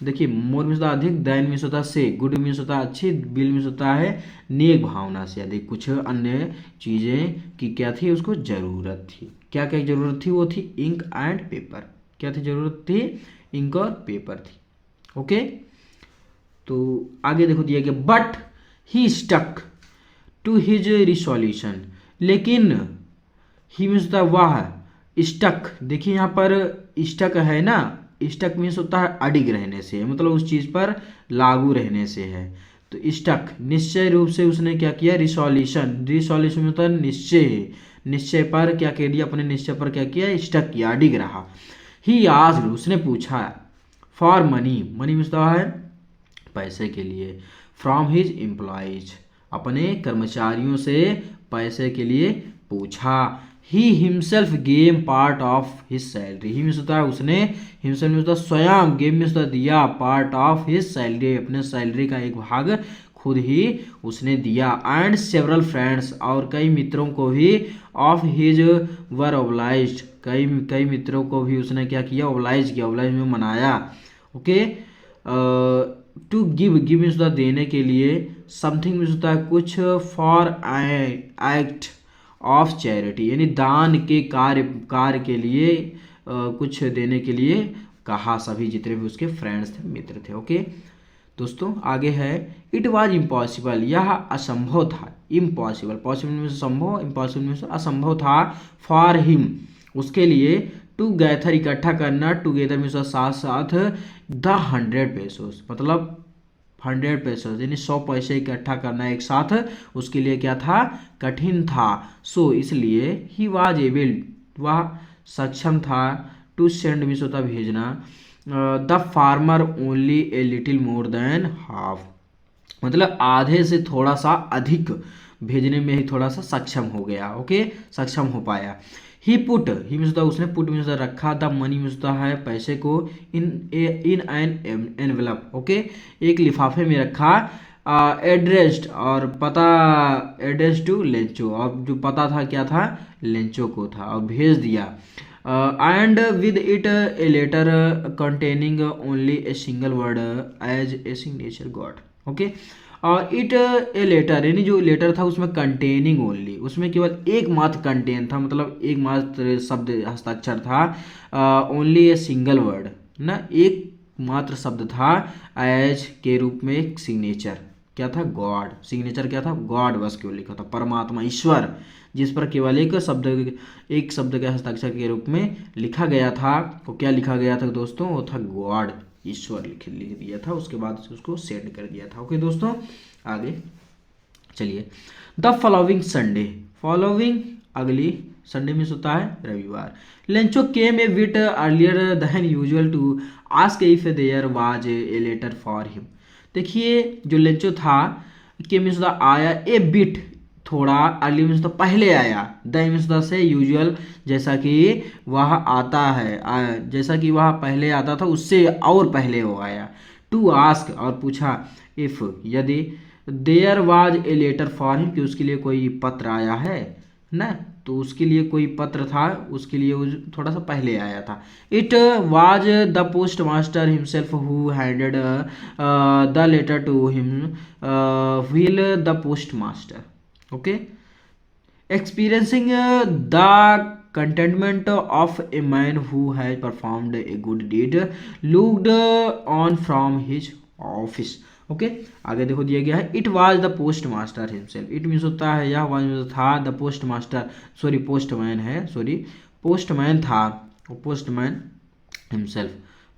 देखिए मोर मीन्स होता अधिक, देन मीन्स होता से, गुड मीन्स होता अच्छी, बिल मीन्स होता है नेक भावना से अधिक, कुछ अन्य चीज़ें की क्या थी, उसको जरूरत थी। क्या क्या जरूरत थी, वो थी इंक एंड पेपर। क्या थी जरूरत थी, इंक और पेपर थी। ओके, तो आगे देखो दिया गया, but he stuck to his resolution, लेकिन ही मीन्स होता वह, स्टक, देखिए यहाँ पर स्टक है ना, स्टक मीन्स होता है अडिग रहने से, मतलब उस चीज़ पर लागू रहने से है। तो स्टक निश्चय रूप से उसने क्या किया, रिसोल्यूशन होता है निश्चय पर क्या कह दिया, अपने निश्चय पर क्या किया, स्टक किया, अडिग रहा। ही आस्क्ड, उसने पूछा, फॉर मनी मीन्स होता है पैसे के लिए, फ्रॉम हिज एम्प्लॉयज, अपने कर्मचारियों से पैसे के लिए पूछा। He himself game part of his salary, he means होता है उसने, हिमसेल्फ मीन्स होता स्वयं, गेम मीन्स होता दिया, पार्ट ऑफ हिज सैलरी, अपने सैलरी का एक भाग खुद ही उसने दिया। एंड सेवरल फ्रेंड्स, और कई मित्रों को भी ऑफ हिज वर ओब्लाइज्ड, कई मित्रों को भी उसने क्या किया, ओब्लाइज किया, ओब्लाइज में मनाया। ओके, टू गिव मीन्स होता देने के लिए, समथिंग मीन्स होता है कुछ, फॉर एक्ट ऑफ चैरिटी यानी दान के कार्य के लिए, कुछ देने के लिए कहा सभी जितने भी उसके फ्रेंड्स थे, मित्र थे। ओके दोस्तों, आगे है इट वॉज इम्पॉसिबल, यह असंभव था। इम्पॉसिबल, पॉसिबल में संभव, इम्पॉसिबल में असंभव था। फॉर हिम, उसके लिए, टू गैथर इकट्ठा करना, टुगेदर में साथ साथ, द 100 पेसोस, मतलब 100 पेसोस यानी 100 पैसे इकट्ठा करना एक साथ उसके लिए क्या था, कठिन था। सो इसलिए ही वाज एबल, वह सक्षम था, टू सेंड मीन्स होता भेजना, the farmer only a little more than half, मतलब आधे से थोड़ा सा अधिक भेजने में ही थोड़ा सा सक्षम हो गया। ओके, सक्षम हो पाया। ही पुट, ही मीन्स उसने, पुट मीन्स रखा, द मनी मीन्स है पैसे को, इन एन एनवेलप, ओके, एक लिफाफे में रखा, एड्रेस्ड और पता, एड्रेस टू लेंचो, और जो पता था क्या था, लेंचो को था, और भेज दिया। And with it a letter containing only a single word as a signature God. Okay, और इट ए लेटर यानी जो लेटर था उसमें कंटेनिंग ओनली, उसमें केवल एक मात्र कंटेन था, मतलब एक मात्र शब्द हस्ताक्षर था, ओनली ए सिंगल वर्ड ना, एक मात्र शब्द था, एज के रूप में, एक सिग्नेचर क्या था, गॉड, सिग्नेचर क्या था, गॉड बस केवल लिखा था, परमात्मा, ईश्वर, जिस पर केवल एक शब्द के हस्ताक्षर के रूप में लिखा गया था। तो क्या लिखा गया था दोस्तों, वो था गॉड, ईश्वर लिख दिया था, उसके बाद उसको सेंड कर दिया था। ओके दोस्तों, आगे चलिए। द फॉलोइंग संडे, फॉलोइंग अगली संडे में होता है रविवार, Lencho came a bit earlier than usual to ask if there was a letter for him. देखिए जो लेंचो था, के मीन्स आया, ए बिट थोड़ा, अर्ली मीन्स तो पहले आया, द मीन्स से यूजुअल, जैसा कि वह आता है, जैसा कि वह पहले आता था उससे और पहले वो आया। टू आस्क, और पूछा, इफ यदि, there was a letter for him, कि उसके लिए कोई पत्र आया है ना, तो उसके लिए कोई पत्र था, उसके लिए थोड़ा सा पहले आया था। It was the post master himself who handed the letter to him while the post master. Okay, experiencing the contentment of a man who has performed a good deed looked on from his office। Okay, आगे देखो दिया गया है, it was the post master himself, it means होता है यह was था, the post master, sorry postman है, सॉरी पोस्टमैन था, पोस्टमैन हिमसेल्फ,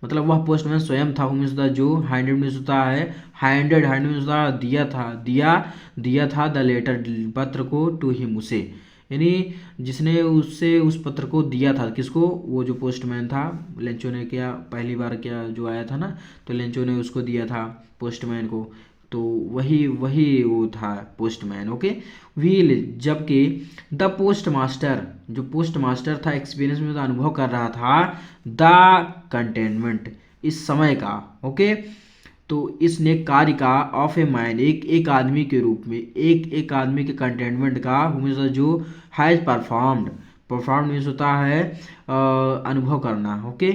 मतलब वह पोस्टमैन स्वयं था, मीन्स द जो, हैंडेड मीन्स होता है, हैंडेड मीन्स दिया था, दिया था, द लेटर पत्र को, टू हिम उसे, यानी जिसने उससे उस पत्र को दिया था, किसको, वो जो पोस्टमैन था, लेंचो ने क्या पहली बार क्या जो आया था ना, तो लेंचो ने उसको दिया था पोस्टमैन को, तो वही वो था पोस्टमैन। ओके, व्हील, जबकि द पोस्ट मास्टर, जो पोस्ट मास्टर था, एक्सपीरियंस में अनुभव कर रहा था, द कंटेनमेंट, इस समय का। ओके, तो इस नेक कार्य का, ऑफ ए मैन, एक आदमी के रूप में, एक आदमी के कंटेनमेंट का, हमेशा जो हैज परफॉर्म्ड मीन्स होता है अनुभव करना। ओके,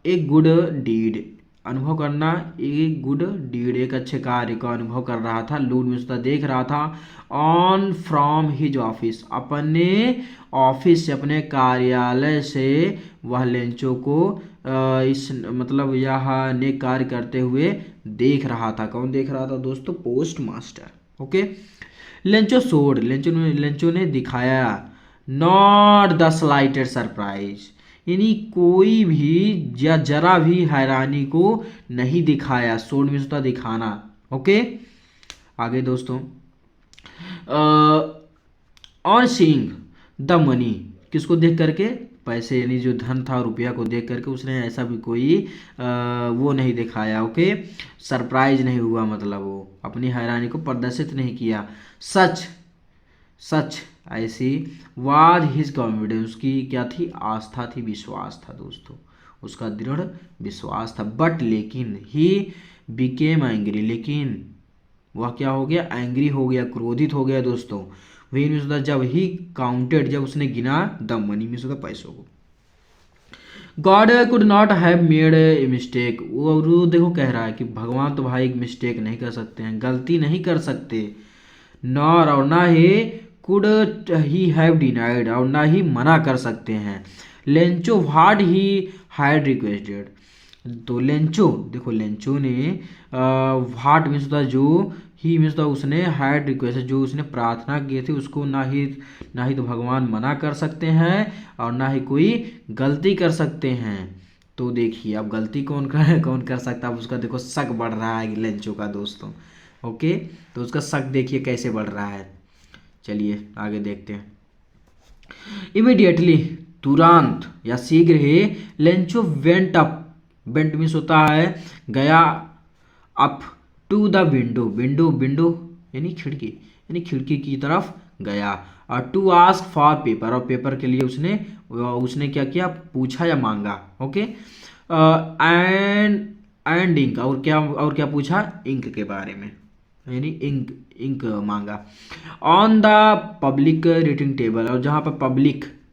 एक गुड डीड, अनुभव करना, एक गुड डीड, एक अच्छे कार्य का अनुभव कर रहा था, लूड मीन्स होता देख रहा था, ऑन फ्रॉम हिज ऑफिस, अपने ऑफिस से, अपने कार्यालय से, वह लेंचो को इस मतलब यह नेक कार्य करते हुए देख रहा था। कौन देख रहा था दोस्तों, पोस्ट मास्टर। ओके, लेंचो सोड, लेंचो ने दिखाया, नॉट द स्लाइटेड सरप्राइज, यानी कोई भी या जरा भी हैरानी को नहीं दिखाया, सोड मीन्स होता दिखाना। ओके, आगे दोस्तों, ऑन सीइंग द मनी, किसको देख करके, पैसे यानी जो धन था, रुपया को देख करके उसने ऐसा भी कोई वो नहीं दिखाया। ओके, सरप्राइज नहीं हुआ, मतलब वो अपनी हैरानी को प्रदर्शित नहीं किया। सच ऐसी, वाज हिज कॉन्फिडेंस, उसकी क्या थी, आस्था थी, विश्वास था दोस्तों, उसका दृढ़ विश्वास था। बट लेकिन, ही बिकेम एंग्री, लेकिन वह क्या हो गया, एंग्री हो गया, क्रोधित हो गया दोस्तों। वही मीन्स होता है जब ही काउंटेड, जब उसने गिना द मनी मीन्स होता है पैसों को। God could not have made a mistake, वो देखो कह रहा है कि भगवान तो भाई मिस्टेक नहीं कर सकते हैं, गलती नहीं कर सकते। नॉर और ना he could he have denied, और ना ही मना कर सकते हैं। Lencho what he had requested, तो लेंचो देखो लेंचो ने व्हाट मीन्स होता है जो, ही मीन्स होता उसने, हैड रिक्वेस्ट जो उसने प्रार्थना की थी उसको ना ही तो भगवान मना कर सकते हैं और ना ही कोई गलती कर सकते हैं। तो देखिए अब गलती कौन कर सकता है, अब उसका देखो शक बढ़ रहा है लेंचो का दोस्तों। ओके, तो उसका शक देखिए कैसे बढ़ रहा है। चलिए आगे देखते हैं। इमीडिएटली, तुरंत या शीघ्र ही, Lencho went up, went means होता है गया, up to the window, window window यानी खिड़की, यानी खिड़की की तरफ गया, और टू आस्क फॉर पेपर, और पेपर के लिए उसने उसने क्या किया, पूछा या मांगा। ओके, एंड इंक, और क्या पूछा, इंक के बारे में, यानी इंक इंक मांगा। On the public reading table, और जहाँ पर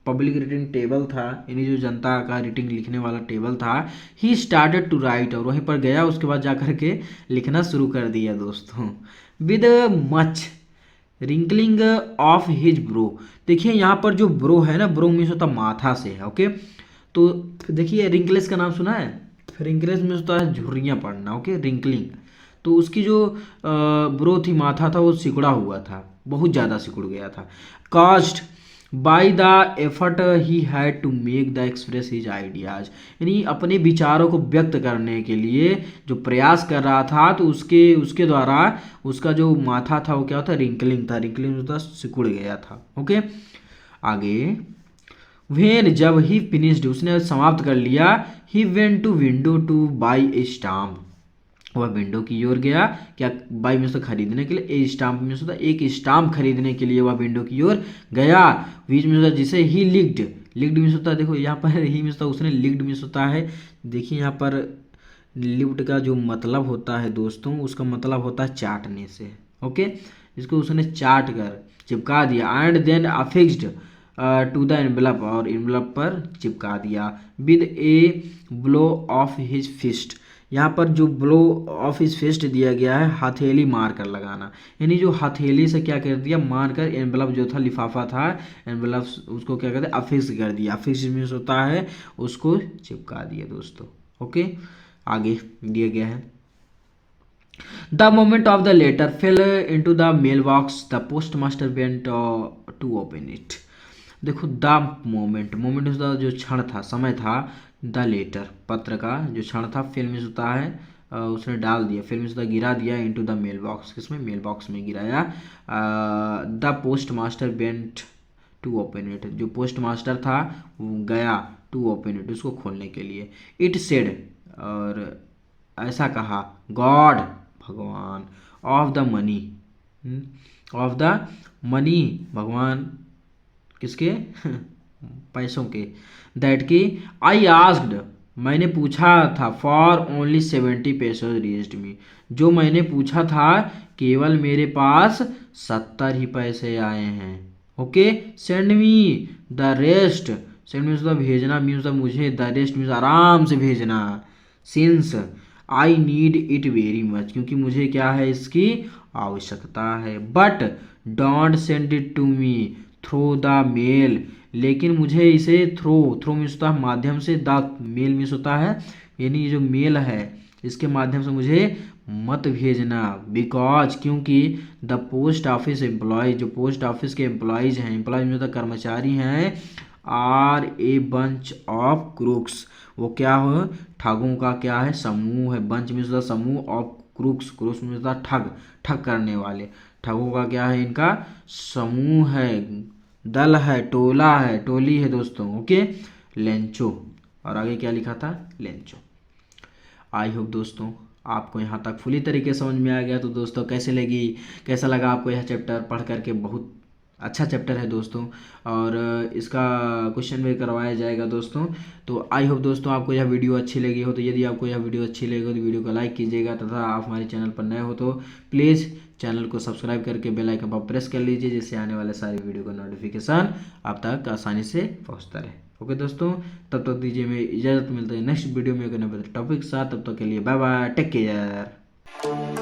पब्लिक रीडिंग टेबल था, यानी जो जनता का रीडिंग लिखने वाला टेबल था, ही स्टार्टेड टू राइट, और वहीं पर गया, उसके बाद जा कर के लिखना शुरू कर दिया दोस्तों। With much wrinkling of his bro, देखिए यहाँ पर जो ब्रो है ना, ब्रो मीन्स होता माथा से है। ओके, तो देखिए रिंकलेस का नाम सुना है, रिंकलेस मीन्स होता है झुर्रियाँ पड़ना। ओके, रिंकलिंग, तो उसकी जो ब्रो थी, माथा था, वो सिकुड़ा हुआ था, बहुत ज़्यादा सिकुड़ गया था। Cost by the effort he had to make the express his ideas, यानी अपने विचारों को व्यक्त करने के लिए जो प्रयास कर रहा था, तो उसके उसके द्वारा उसका जो माथा था वो क्या होता, रिंकलिंग था, रिंकलिंग होता सिकुड़ गया था। ओके, आगे, वेन जब ही फिनिश्ड, उसने समाप्त कर लिया, he went to window to buy a stamp, वह विंडो की ओर गया, क्या बाई में से खरीदने के लिए, ए स्टाम्प में से एक स्टाम्प खरीदने के लिए वह विंडो की ओर गया, बीच में होता जिसे ही लिक्ड मिस होता है, देखो यहाँ पर ही मिस होता है, उसने लिक्ड मिस होता है। देखिए यहाँ पर लिफ्ट का जो मतलब होता है दोस्तों, उसका मतलब होता है चाटने से। ओके, इसको उसने चाट कर चिपका दिया, and then affixed to the envelope, और एनवेलप पर चिपका दिया, with a blow of his fist, यहाँ पर जो ब्लो ऑफ हिज फिस्ट दिया गया है, हथेली मार कर लगाना, यानी जो हथेली से क्या कर दिया, मार कर एनवेलप जो था, लिफाफा था, एनवेलप उसको क्या कहते हैं, अफिक्स कर दिया। अफिक्स मीन्स होता है उसको चिपका दिया दोस्तों। ओके, आगे दिया गया है, the moment of the letter fell into the mail box, the post master went to open it. देखो द मोमेंट उसका जो क्षण था, समय था, द लेटर पत्र का जो क्षण था, फिल्म होता है उसने डाल दिया, फिल्म होता गिरा दिया इनटू द मेल बॉक्स, किसमें, मेल बॉक्स में गिराया। The post master went to open it, जो पोस्ट मास्टर था वो गया टू ओपन इट, उसको खोलने के लिए। इट सेड, और ऐसा कहा, गॉड भगवान, of the money, of the money भगवान किसके पैसों के, दैट की आई आस्क्ड, मैंने पूछा था, फॉर ओनली 70 पैसे रीच्ड मी, जो मैंने पूछा था केवल मेरे पास 70 ही पैसे आए हैं। Okay, send me the rest, send means भेजना, मीन्स मुझे, द रेस्ट मीन्स आराम से भेजना, since I need it very much, क्योंकि मुझे क्या है, इसकी आवश्यकता है। But don't send it to me through the mail, लेकिन मुझे इसे थ्रो मीन्स होता है माध्यम से, द मेल मीन्स होता है यानी ये जो मेल है इसके माध्यम से मुझे मत भेजना, बिकॉज क्योंकि द पोस्ट ऑफिस एम्प्लॉय, जो पोस्ट ऑफिस के एम्प्लॉयज़ हैं, एम्प्लॉय में होता कर्मचारी हैं, are a bunch of crooks, वो क्या हो, ठगों का क्या है, समूह है। बंच में होता समूह, ऑफ क्रूक्स, क्रूक्स में होता ठग करने वाले, ठगों का क्या है, इनका समूह है, दल है, टोला है, टोली है दोस्तों। ओके, लेंचो, और आगे क्या लिखा था, लेंचो। आई होप दोस्तों आपको यहाँ तक फुली तरीके समझ में आ गया। तो दोस्तों कैसा लगा आपको यह चैप्टर पढ़ करके, बहुत अच्छा चैप्टर है दोस्तों, और इसका क्वेश्चन भी करवाया जाएगा दोस्तों। तो आई होप दोस्तों आपको यह वीडियो अच्छी लगी हो। तो यदि आपको यह वीडियो अच्छी लगी हो तो वीडियो को लाइक कीजिएगा, तथा आप हमारे चैनल पर नए हो तो प्लीज़ चैनल को सब्सक्राइब करके बेल आइकन पर प्रेस कर लीजिए, जिससे आने वाले सारे वीडियो का नोटिफिकेशन आप तक आसानी से पहुँचता रहे। ओके दोस्तों, तब तक दीजिए मैं इजाज़त, मिलते हैं नेक्स्ट वीडियो में एक नए टॉपिक के साथ। तब तक के लिए बाय बाय, टेक केयर।